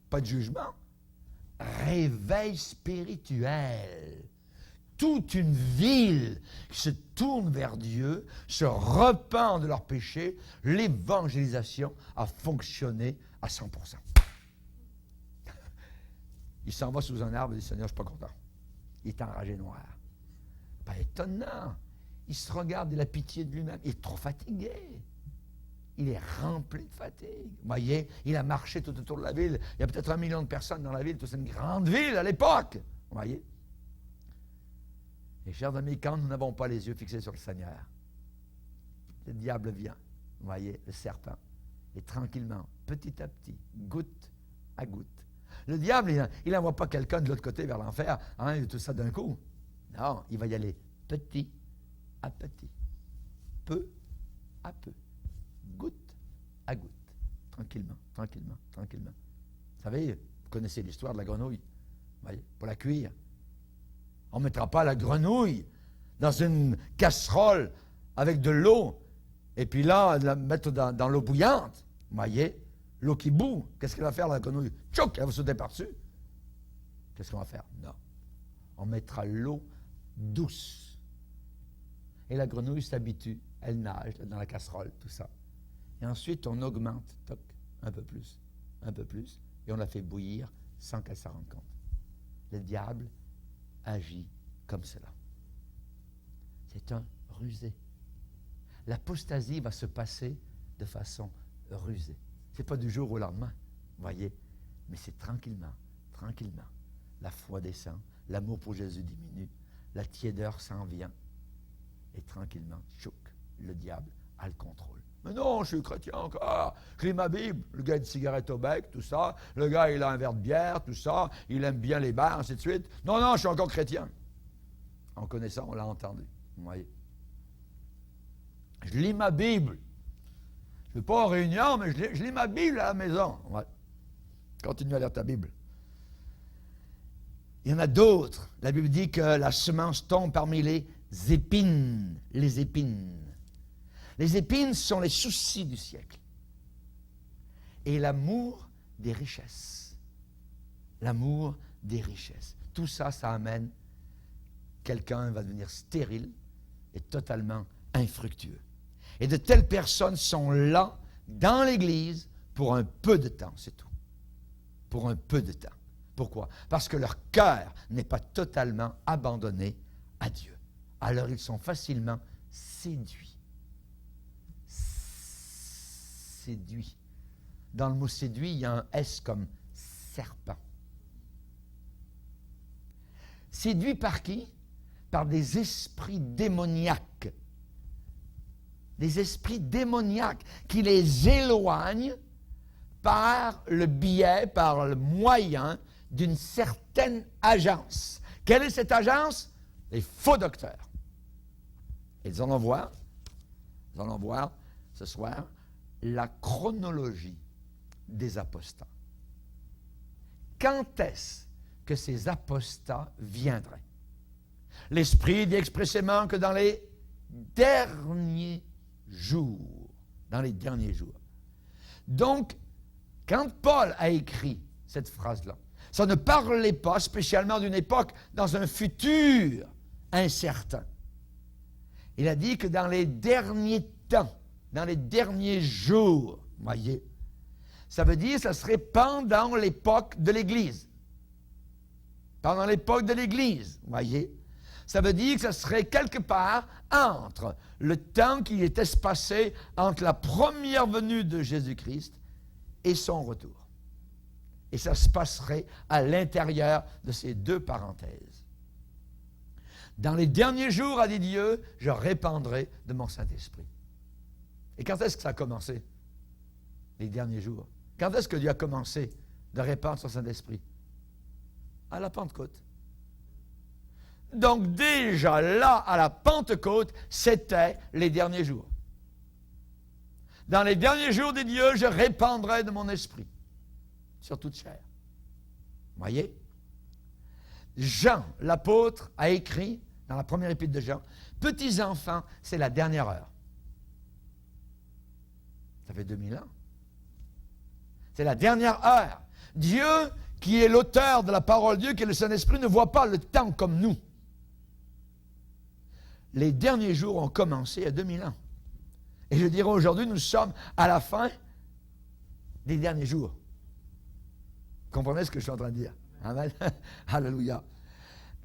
Speaker 1: Pas de jugement. Réveil spirituel. Toute une ville qui se tourne vers Dieu, se repent de leurs péchés, l'évangélisation a fonctionné à 100%. Il s'en va sous un arbre et dit, Seigneur, je ne suis pas content. Il est enragé noir. Pas étonnant. Il se regarde, il a pitié de lui-même. Il est trop fatigué. Il est rempli de fatigue. Vous voyez, il a marché tout autour de la ville. Il y a peut-être 1 million de personnes dans la ville. C'est une grande ville à l'époque. Vous voyez. Et chers amis, quand nous n'avons pas les yeux fixés sur le Seigneur, le diable vient. Vous voyez, le serpent. Et tranquillement, petit à petit, goutte à goutte. Le diable, il n'envoie pas quelqu'un de l'autre côté vers l'enfer, et tout ça d'un coup. Non, il va y aller petit à petit, peu à peu, goutte à goutte, tranquillement, tranquillement, tranquillement. Vous savez, vous connaissez l'histoire de la grenouille, vous voyez, pour la cuire. On ne mettra pas la grenouille dans une casserole avec de l'eau, et puis là, la mettre dans l'eau bouillante, vous voyez, l'eau qui bout, qu'est-ce qu'elle va faire la grenouille? Tchouc, elle va sauter par-dessus. Qu'est-ce qu'on va faire? Non. On mettra l'eau douce. Et la grenouille s'habitue, elle nage dans la casserole, tout ça. Et ensuite, on augmente, toc, un peu plus, et on la fait bouillir sans qu'elle s'en rende compte. Le diable agit comme cela. C'est un rusé. L'apostasie va se passer de façon rusée. Ce n'est pas du jour au lendemain, voyez, mais c'est tranquillement, tranquillement. La foi descend, l'amour pour Jésus diminue, la tiédeur s'en vient, et tranquillement, tchouk, le diable a le contrôle. Mais non, je suis chrétien encore, je lis ma Bible, le gars a une cigarette au bec, tout ça, le gars il a un verre de bière, tout ça, il aime bien les bars, ainsi de suite. Non, non, je suis encore chrétien. On connaît ça, on l'a entendu, vous voyez. Je lis ma Bible. Je ne vais pas en réunion, mais je lis ma Bible à la maison. Ouais. Continue à lire ta Bible. Il y en a d'autres. La Bible dit que la semence tombe parmi les épines. Les épines. Les épines sont les soucis du siècle. Et l'amour des richesses. L'amour des richesses. Tout ça, ça amène quelqu'un va devenir stérile et totalement infructueux. Et de telles personnes sont là, dans l'Église, pour un peu de temps, c'est tout. Pour un peu de temps. Pourquoi? Parce que leur cœur n'est pas totalement abandonné à Dieu. Alors ils sont facilement séduits. Séduits. Dans le mot séduit, il y a un S comme serpent. Séduits par qui? Par des esprits démoniaques. Des esprits démoniaques qui les éloignent par le biais, par le moyen d'une certaine agence. Quelle est cette agence? Les faux docteurs. Et nous allons voir ce soir la chronologie des apostats. Quand est-ce que ces apostats viendraient? L'Esprit dit expressément que dans les derniers jours. Dans les derniers jours. Donc, quand Paul a écrit cette phrase-là, ça ne parlait pas spécialement d'une époque dans un futur incertain. Il a dit que dans les derniers temps, dans les derniers jours, voyez, ça veut dire que ça serait pendant l'époque de l'Église. Pendant l'époque de l'Église, voyez. Ça veut dire que ça serait quelque part entre le temps qui est espacé entre la première venue de Jésus-Christ et son retour. Et ça se passerait à l'intérieur de ces deux parenthèses. Dans les derniers jours, a dit Dieu, je répandrai de mon Saint-Esprit. Et quand est-ce que ça a commencé? Les derniers jours. Quand est-ce que Dieu a commencé de répandre son Saint-Esprit? À la Pentecôte. Donc déjà là, à la Pentecôte, c'était les derniers jours. Dans les derniers jours de Dieu, je répandrai de mon esprit sur toute chair. Voyez? Jean, l'apôtre, a écrit dans la première épître de Jean, « Petits enfants, c'est la dernière heure. » Ça fait 2000 ans. C'est la dernière heure. Dieu, qui est l'auteur de la parole de Dieu, qui est le Saint-Esprit, ne voit pas le temps comme nous. Les derniers jours ont commencé il y a 2000 ans. Et je dirais aujourd'hui, nous sommes à la fin des derniers jours. Vous comprenez ce que je suis en train de dire? Amen. Alléluia.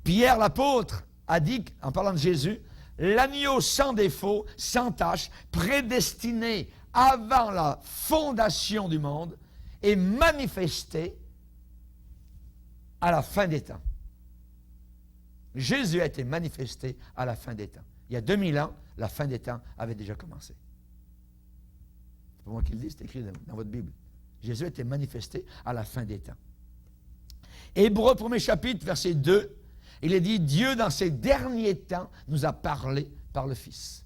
Speaker 1: Pierre l'apôtre a dit, en parlant de Jésus, l'agneau sans défaut, sans tache, prédestiné avant la fondation du monde, est manifesté à la fin des temps. Jésus a été manifesté à la fin des temps. Il y a 2000 ans, la fin des temps avait déjà commencé. C'est pas moi qui le dis, c'est écrit dans votre Bible. Jésus a été manifesté à la fin des temps. Hébreux 1er chapitre, verset 2, il est dit, Dieu dans ces derniers temps nous a parlé par le Fils.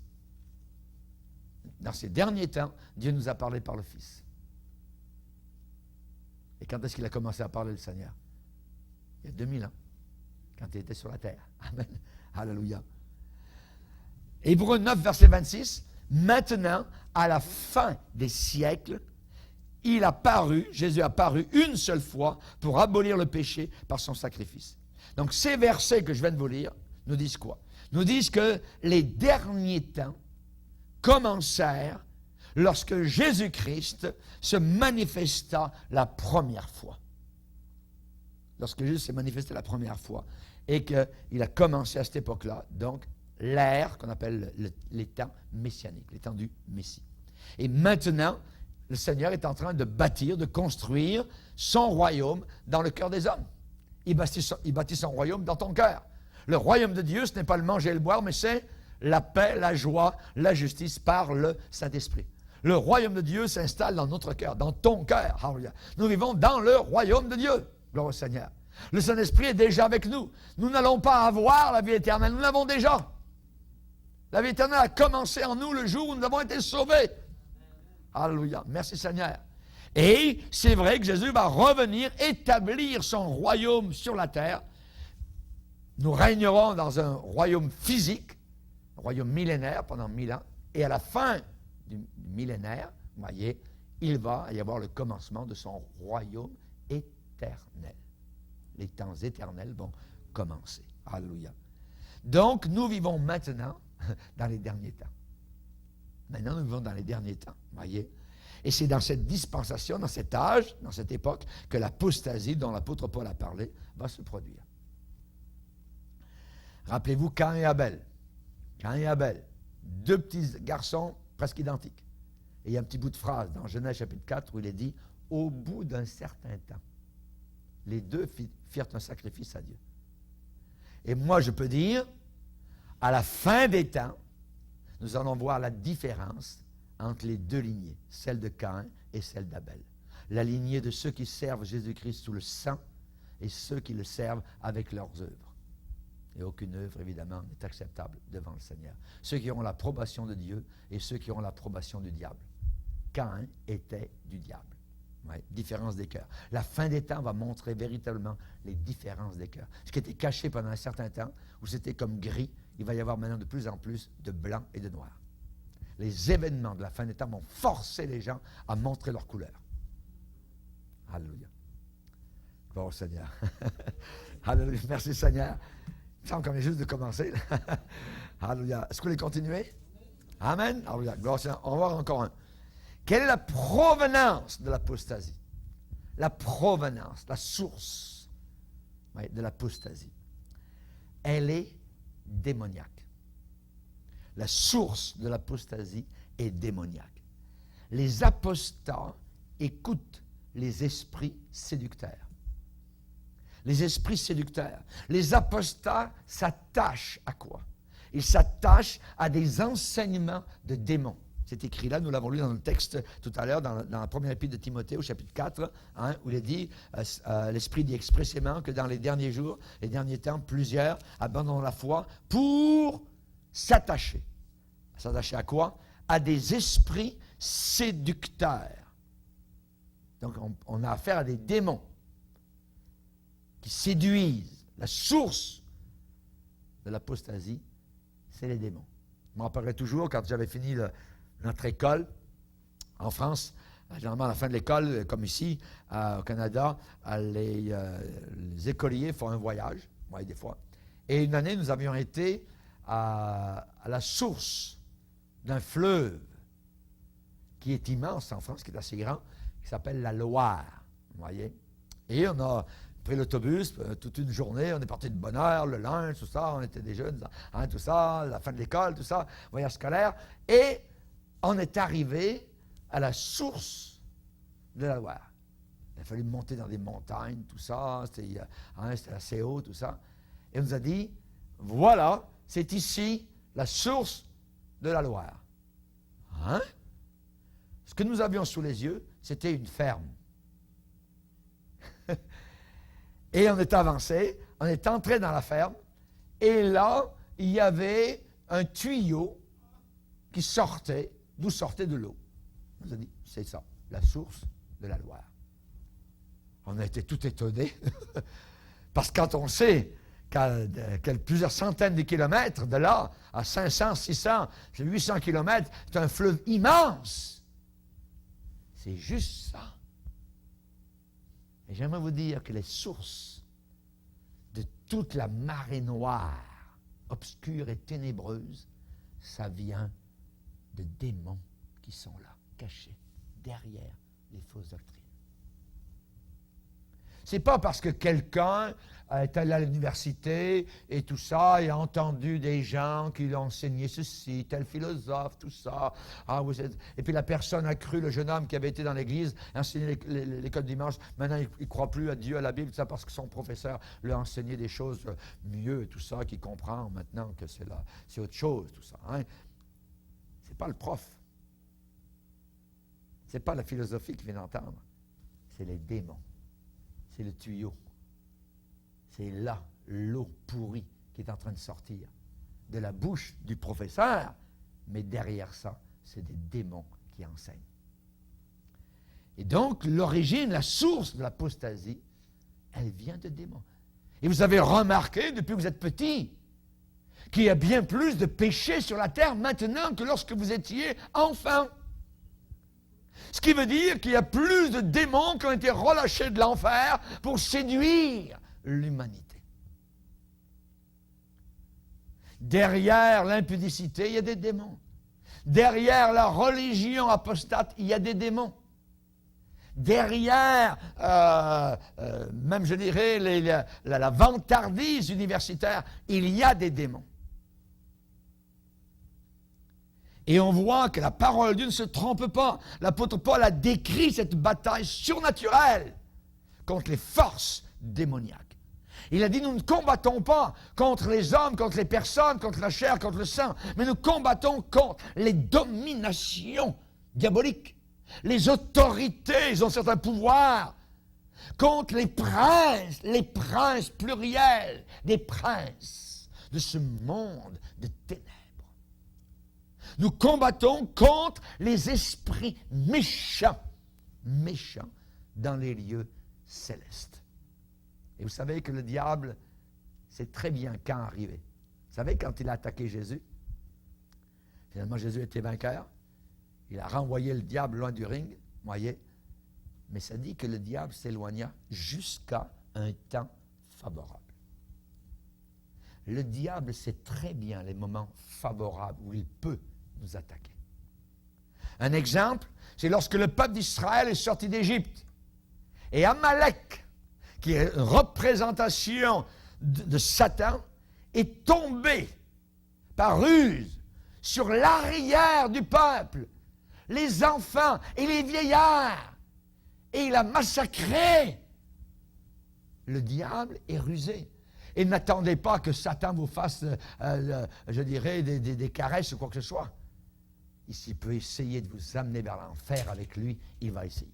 Speaker 1: Dans ces derniers temps, Dieu nous a parlé par le Fils. Et quand est-ce qu'il a commencé à parler, le Seigneur? Il y a 2000 ans. Quand il était sur la terre. Amen. Alléluia. Hébreux 9, verset 26. Maintenant, à la fin des siècles, il a paru, Jésus a paru une seule fois pour abolir le péché par son sacrifice. Donc, ces versets que je viens de vous lire nous disent quoi? Nous disent que les derniers temps commencèrent lorsque Jésus-Christ se manifesta la première fois. Lorsque Jésus s'est manifesté la première fois et qu'il a commencé à cette époque-là, donc l'ère qu'on appelle les temps messianiques, les temps du Messie. Et maintenant, le Seigneur est en train de bâtir, de construire son royaume dans le cœur des hommes. Il bâtit son royaume dans ton cœur. Le royaume de Dieu, ce n'est pas le manger et le boire, mais c'est la paix, la joie, la justice par le Saint-Esprit. Le royaume de Dieu s'installe dans notre cœur, dans ton cœur. Alléluia. Nous vivons dans le royaume de Dieu. Gloire au Seigneur. Le Saint-Esprit est déjà avec nous. Nous n'allons pas avoir la vie éternelle, nous l'avons déjà. La vie éternelle a commencé en nous le jour où nous avons été sauvés. Alléluia. Merci Seigneur. Et c'est vrai que Jésus va revenir établir son royaume sur la terre. Nous régnerons dans un royaume physique, un royaume millénaire pendant 1000 ans. Et à la fin du millénaire, vous voyez, il va y avoir le commencement de son royaume éternel. Les temps éternels vont commencer. Alléluia. Donc, nous vivons maintenant dans les derniers temps. Maintenant, nous vivons dans les derniers temps. Vous voyez? Et c'est dans cette dispensation, dans cet âge, dans cette époque, que l'apostasie dont l'apôtre Paul a parlé va se produire. Rappelez-vous Caïn et Abel. Caïn et Abel, deux petits garçons presque identiques. Et il y a un petit bout de phrase dans Genèse chapitre 4 où il est dit « Au bout d'un certain temps, les deux firent un sacrifice à Dieu. » Et moi, je peux dire, à la fin des temps, nous allons voir la différence entre les deux lignées, celle de Caïn et celle d'Abel. La lignée de ceux qui servent Jésus-Christ sous le sang et ceux qui le servent avec leurs œuvres. Et aucune œuvre, évidemment, n'est acceptable devant le Seigneur. Ceux qui auront l'approbation de Dieu et ceux qui auront l'approbation du diable. Caïn était du diable. Ouais, différence des cœurs. La fin des temps va montrer véritablement les différences des cœurs. Ce qui était caché pendant un certain temps, où c'était comme gris, il va y avoir maintenant de plus en plus de blanc et de noir. Les événements de la fin des temps vont forcer les gens à montrer leur couleur. Alléluia. Gloire au Seigneur. Alléluia. Merci Seigneur. Il me semble qu'on est juste de commencer. Alléluia. Est-ce que vous voulez continuer? Amen. Alléluia. Gloire au Seigneur. On va voir encore un. Quelle est la provenance de l'apostasie? La provenance, la source de l'apostasie. Elle est démoniaque. La source de l'apostasie est démoniaque. Les apostats écoutent les esprits séducteurs. Les esprits séducteurs. Les apostats s'attachent à quoi? Ils s'attachent à des enseignements de démons. C'est écrit là, nous l'avons lu dans le texte tout à l'heure, dans la première épître de Timothée, au chapitre 4, où il est dit, l'Esprit dit expressément que dans les derniers jours, les derniers temps, plusieurs abandonnent la foi pour s'attacher. S'attacher à quoi? À des esprits séducteurs. Donc, on a affaire à des démons qui séduisent. La source de l'apostasie, c'est les démons. Je m'en rappellerai toujours quand j'avais fini notre école en France. Généralement, à la fin de l'école, comme ici, au Canada, les écoliers font un voyage, ouais, des fois. Et une année, nous avions été à la source d'un fleuve qui est immense en France, qui est assez grand, qui s'appelle la Loire. Vous voyez? Et on a pris l'autobus toute une journée, on est parti de bonne heure, le lunch, tout ça, on était des jeunes, tout ça, la fin de l'école, tout ça, voyage scolaire. Et on est arrivé à la source de la Loire. Il a fallu monter dans des montagnes, tout ça, c'était assez haut, tout ça. Et on nous a dit, voilà, c'est ici la source de la Loire. Hein? Ce que nous avions sous les yeux, c'était une ferme. Et on est avancé, on est entré dans la ferme, et là, il y avait un tuyau qui sortait, d'où sortait de l'eau. On nous a dit, c'est ça, la source de la Loire. On a été tout étonnés, parce que quand on sait qu'à plusieurs centaines de kilomètres de là, à 500, 600, 800 kilomètres, c'est un fleuve immense. C'est juste ça. Et j'aimerais vous dire que les sources de toute la marée noire, obscure et ténébreuse, ça vient de démons qui sont là, cachés, derrière les fausses doctrines. C'est pas parce que quelqu'un est allé à l'université et tout ça, et a entendu des gens qui lui ont enseigné ceci, tel philosophe, tout ça. Et puis la personne a cru, le jeune homme qui avait été dans l'église, enseigné l'école dimanche, maintenant il ne croit plus à Dieu, à la Bible, tout ça, parce que son professeur lui a enseigné des choses mieux, tout ça, qu'il comprend maintenant que c'est autre chose, tout ça. Hein? C'est pas le prof. C'est pas la philosophie qu'il vient d'entendre. C'est les démons. C'est le tuyau. C'est là, l'eau pourrie qui est en train de sortir de la bouche du professeur, mais derrière ça, c'est des démons qui enseignent. Et donc, l'origine, la source de l'apostasie, elle vient de démons. Et vous avez remarqué, depuis que vous êtes petit, qu'il y a bien plus de péchés sur la terre maintenant que lorsque vous étiez enfant. Ce qui veut dire qu'il y a plus de démons qui ont été relâchés de l'enfer pour séduire l'humanité. Derrière l'impudicité, il y a des démons. Derrière la religion apostate, il y a des démons. Derrière, même je dirais, la vantardise universitaire, il y a des démons. Et on voit que la parole de Dieu ne se trompe pas. L'apôtre Paul a décrit cette bataille surnaturelle contre les forces démoniaques. Il a dit, nous ne combattons pas contre les hommes, contre les personnes, contre la chair, contre le sang, mais nous combattons contre les dominations diaboliques. Les autorités, ils ont certains pouvoirs, contre les princes pluriels, des princes de ce monde de ténèbres. Nous combattons contre les esprits méchants dans les lieux célestes. Et vous savez que le diable sait très bien quand arriver. Vous savez, quand il a attaqué Jésus, finalement Jésus était vainqueur. Il a renvoyé le diable loin du ring, voyez. Mais ça dit que le diable s'éloigna jusqu'à un temps favorable. Le diable sait très bien les moments favorables où il peut nous attaquer. Un exemple, c'est lorsque le peuple d'Israël est sorti d'Égypte. Et Amalek, qui est une représentation de Satan, est tombé par ruse sur l'arrière du peuple, les enfants et les vieillards, et il a massacré. Le diable est rusé. Et n'attendez pas que Satan vous fasse, je dirais, des caresses ou quoi que ce soit. Et s'il peut essayer de vous amener vers l'enfer avec lui, il va essayer.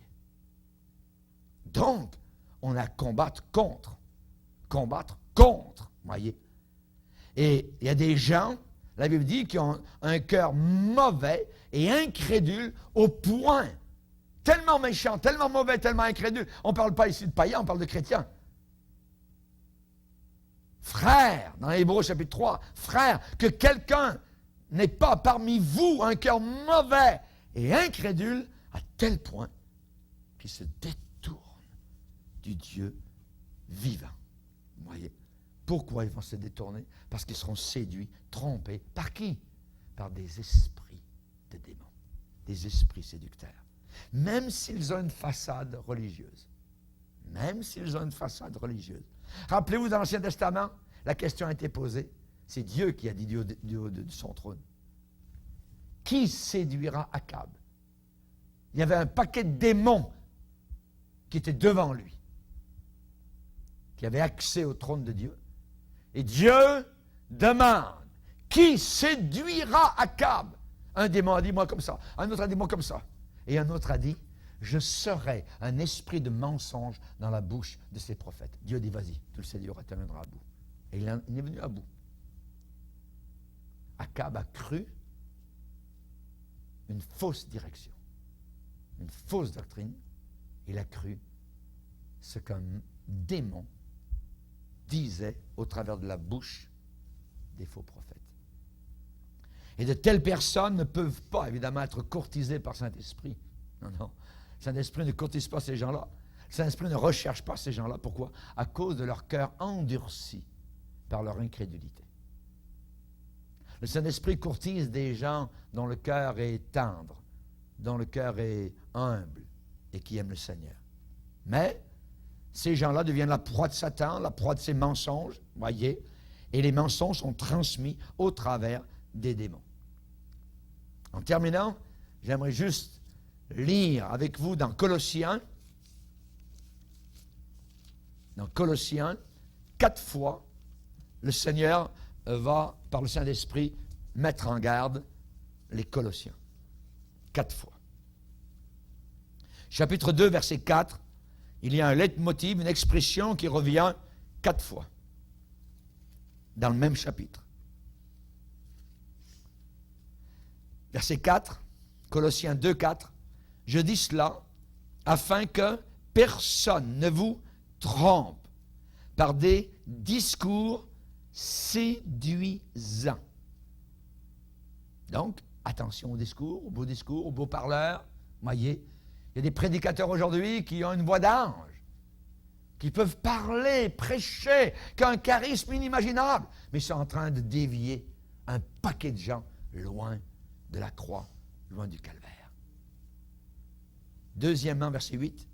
Speaker 1: Donc, on a à combattre contre, voyez. Et il y a des gens, la Bible dit, qui ont un cœur mauvais et incrédule au point, tellement méchant, tellement mauvais, tellement incrédule. On ne parle pas ici de païens, on parle de chrétiens. Frères, dans Hébreux chapitre 3, frères, que quelqu'un n'ait pas parmi vous un cœur mauvais et incrédule à tel point qu'il se détourne du Dieu vivant. Vous voyez? Pourquoi ils vont se détourner? Parce qu'ils seront séduits, trompés. Par qui? Par des esprits de démons, des esprits séducteurs. Même s'ils ont une façade religieuse. Même s'ils ont une façade religieuse. Rappelez-vous, dans l'Ancien Testament, la question a été posée. C'est Dieu qui a dit du haut de son trône. Qui séduira Akab? Il y avait un paquet de démons qui étaient devant lui, qui avaient accès au trône de Dieu. Et Dieu demande, qui séduira Akab? Un démon a dit, moi comme ça. Un autre a dit, moi comme ça. Et un autre a dit, je serai un esprit de mensonge dans la bouche de ces prophètes. Dieu dit, vas-y, tu le séduiras, tu l'amèneras à bout. Et il est venu à bout. Akab a cru une fausse direction, une fausse doctrine. Il a cru ce qu'un démon disait au travers de la bouche des faux prophètes. Et de telles personnes ne peuvent pas, évidemment, être courtisées par Saint-Esprit. Non, non. Saint-Esprit ne courtise pas ces gens-là. Saint-Esprit ne recherche pas ces gens-là. Pourquoi? À cause de leur cœur endurci par leur incrédulité. Le Saint-Esprit courtise des gens dont le cœur est tendre, dont le cœur est humble et qui aiment le Seigneur. Mais ces gens-là deviennent la proie de Satan, la proie de ses mensonges, voyez, et les mensonges sont transmis au travers des démons. En terminant, j'aimerais juste lire avec vous dans Colossiens, 4 fois, le Seigneur va, par le Saint-Esprit, mettre en garde les Colossiens. 4 fois. Chapitre 2, verset 4, il y a un leitmotiv, une expression qui revient 4 fois dans le même chapitre. Verset 4, Colossiens 2, 4. Je dis cela afin que personne ne vous trompe par des discours séduisants. Donc, attention aux discours, aux beaux parleurs. Voyez, il y a des prédicateurs aujourd'hui qui ont une voix d'ange, qui peuvent parler, prêcher, qui ont un charisme inimaginable, mais ils sont en train de dévier un paquet de gens loin de la croix, loin du calvaire. Deuxièmement, verset 8.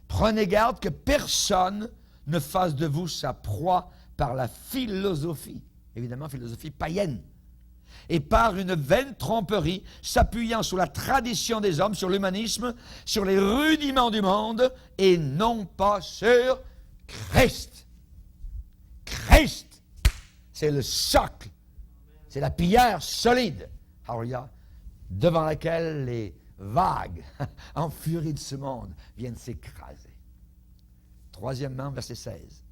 Speaker 1: Prenez garde que personne ne fasse de vous sa proie par la philosophie, évidemment philosophie païenne, et par une vaine tromperie, s'appuyant sur la tradition des hommes, sur l'humanisme, sur les rudiments du monde, et non pas sur Christ. Christ, c'est le socle, c'est la pierre solide, alléluia, devant laquelle les vagues, en furie de ce monde, viennent s'écraser. Troisièmement, verset 16.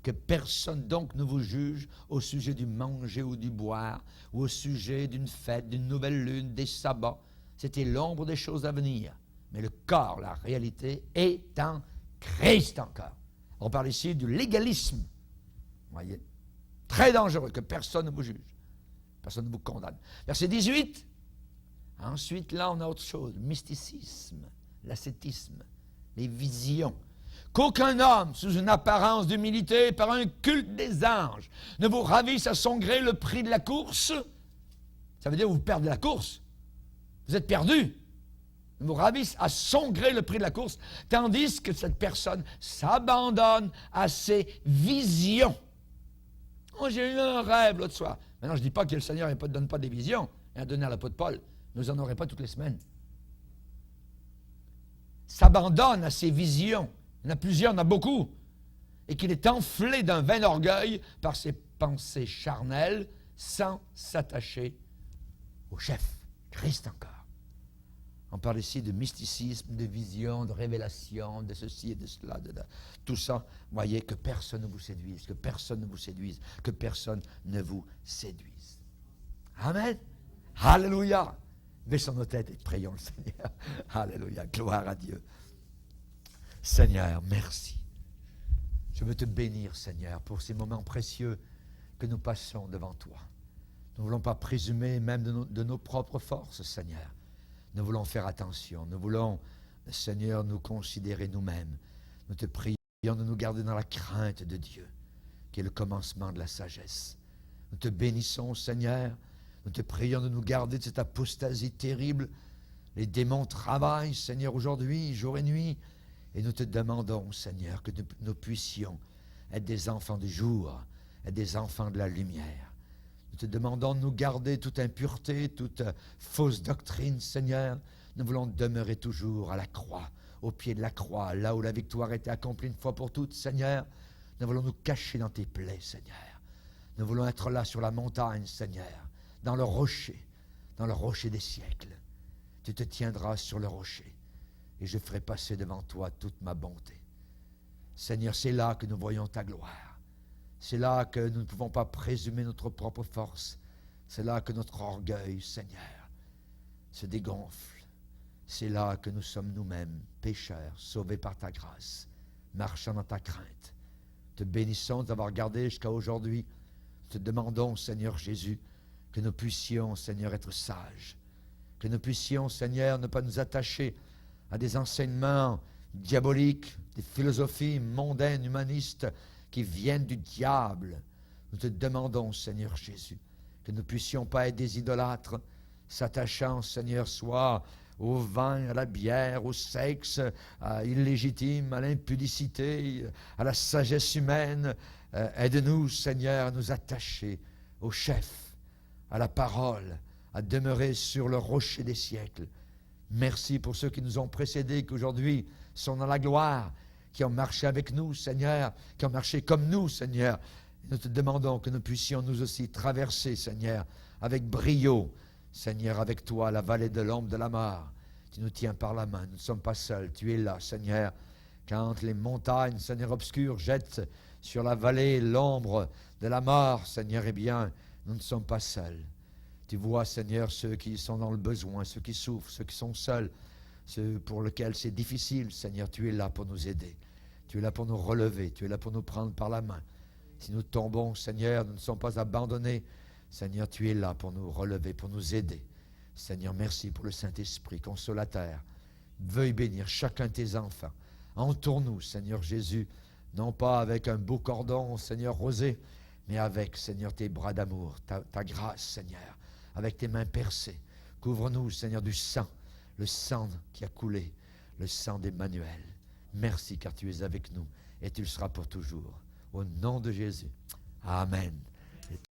Speaker 1: Que personne donc ne vous juge au sujet du manger ou du boire, ou au sujet d'une fête, d'une nouvelle lune, des sabbats. C'était l'ombre des choses à venir. Mais le corps, la réalité, est en Christ encore. On parle ici du légalisme. Voyez? Très dangereux, que personne ne vous juge. Personne ne vous condamne. Verset 18. Ensuite, là, on a autre chose. Le mysticisme, l'ascétisme, les visions. Qu'aucun homme, sous une apparence d'humilité, par un culte des anges, ne vous ravisse à son gré le prix de la course. Ça veut dire que vous perdez la course. Vous êtes perdu. Il vous ravisse à son gré le prix de la course, tandis que cette personne s'abandonne à ses visions. Oh, j'ai eu un rêve l'autre soir. Maintenant, je ne dis pas que le Seigneur ne donne pas des visions. Il a donné à l'apôtre Paul. Nous n'en aurons pas toutes les semaines. S'abandonne à ses visions. Il y en a plusieurs, il y en a beaucoup. Et qu'il est enflé d'un vain orgueil par ses pensées charnelles sans s'attacher au chef, Christ encore. On parle ici de mysticisme, de vision, de révélation, de ceci et de cela, de tout ça. Voyez, que personne ne vous séduise, que personne ne vous séduise, que personne ne vous séduise. Amen. Alléluia. Baissons nos têtes et prions le Seigneur. Alléluia. Gloire à Dieu. Seigneur, merci. Je veux te bénir, Seigneur, pour ces moments précieux que nous passons devant toi. Nous ne voulons pas présumer même de nos propres forces, Seigneur. Nous voulons faire attention. Nous voulons, Seigneur, nous considérer nous-mêmes. Nous te prions de nous garder dans la crainte de Dieu, qui est le commencement de la sagesse. Nous te bénissons, Seigneur. Nous te prions de nous garder de cette apostasie terrible. Les démons travaillent, Seigneur, aujourd'hui, jour et nuit. Et nous te demandons, Seigneur, que nous puissions être des enfants du jour, être des enfants de la lumière. Nous te demandons de nous garder toute impureté, toute fausse doctrine, Seigneur. Nous voulons demeurer toujours à la croix, au pied de la croix, là où la victoire a été accomplie une fois pour toutes, Seigneur. Nous voulons nous cacher dans tes plaies, Seigneur. Nous voulons être là sur la montagne, Seigneur, dans le rocher des siècles. Tu te tiendras sur le rocher. Et je ferai passer devant toi toute ma bonté. Seigneur, c'est là que nous voyons ta gloire. C'est là que nous ne pouvons pas présumer notre propre force. C'est là que notre orgueil, Seigneur, se dégonfle. C'est là que nous sommes nous-mêmes, pécheurs, sauvés par ta grâce, marchant dans ta crainte. Te bénissons d'avoir gardé jusqu'à aujourd'hui. Te demandons, Seigneur Jésus, que nous puissions, Seigneur, être sages. Que nous puissions, Seigneur, ne pas nous attacher à des enseignements diaboliques, des philosophies mondaines, humanistes, qui viennent du diable. Nous te demandons, Seigneur Jésus, que nous ne puissions pas être des idolâtres, s'attachant, Seigneur, soit au vin, à la bière, au sexe illégitime, à l'impudicité, à la sagesse humaine. Aide-nous, Seigneur, à nous attacher au chef, à la parole, à demeurer sur le rocher des siècles. Merci pour ceux qui nous ont précédés, qui aujourd'hui sont dans la gloire, qui ont marché avec nous, Seigneur, qui ont marché comme nous, Seigneur. Et nous te demandons que nous puissions nous aussi traverser, Seigneur, avec brio, Seigneur, avec toi, la vallée de l'ombre de la mort. Tu nous tiens par la main, nous ne sommes pas seuls, tu es là, Seigneur. Quand les montagnes, Seigneur, obscures jettent sur la vallée l'ombre de la mort, Seigneur, eh bien, nous ne sommes pas seuls. Tu vois, Seigneur, ceux qui sont dans le besoin, ceux qui souffrent, ceux qui sont seuls, ceux pour lesquels c'est difficile. Seigneur, tu es là pour nous aider. Tu es là pour nous relever. Tu es là pour nous prendre par la main. Si nous tombons, Seigneur, nous ne sommes pas abandonnés. Seigneur, tu es là pour nous relever, pour nous aider. Seigneur, merci pour le Saint-Esprit, consolateur. Veuille bénir chacun de tes enfants. Entoure-nous, Seigneur Jésus, non pas avec un beau cordon, Seigneur, rosé, mais avec, Seigneur, tes bras d'amour, ta grâce, Seigneur, avec tes mains percées. Couvre-nous, Seigneur, du sang, le sang qui a coulé, le sang d'Emmanuel. Merci car tu es avec nous et tu le seras pour toujours. Au nom de Jésus. Amen.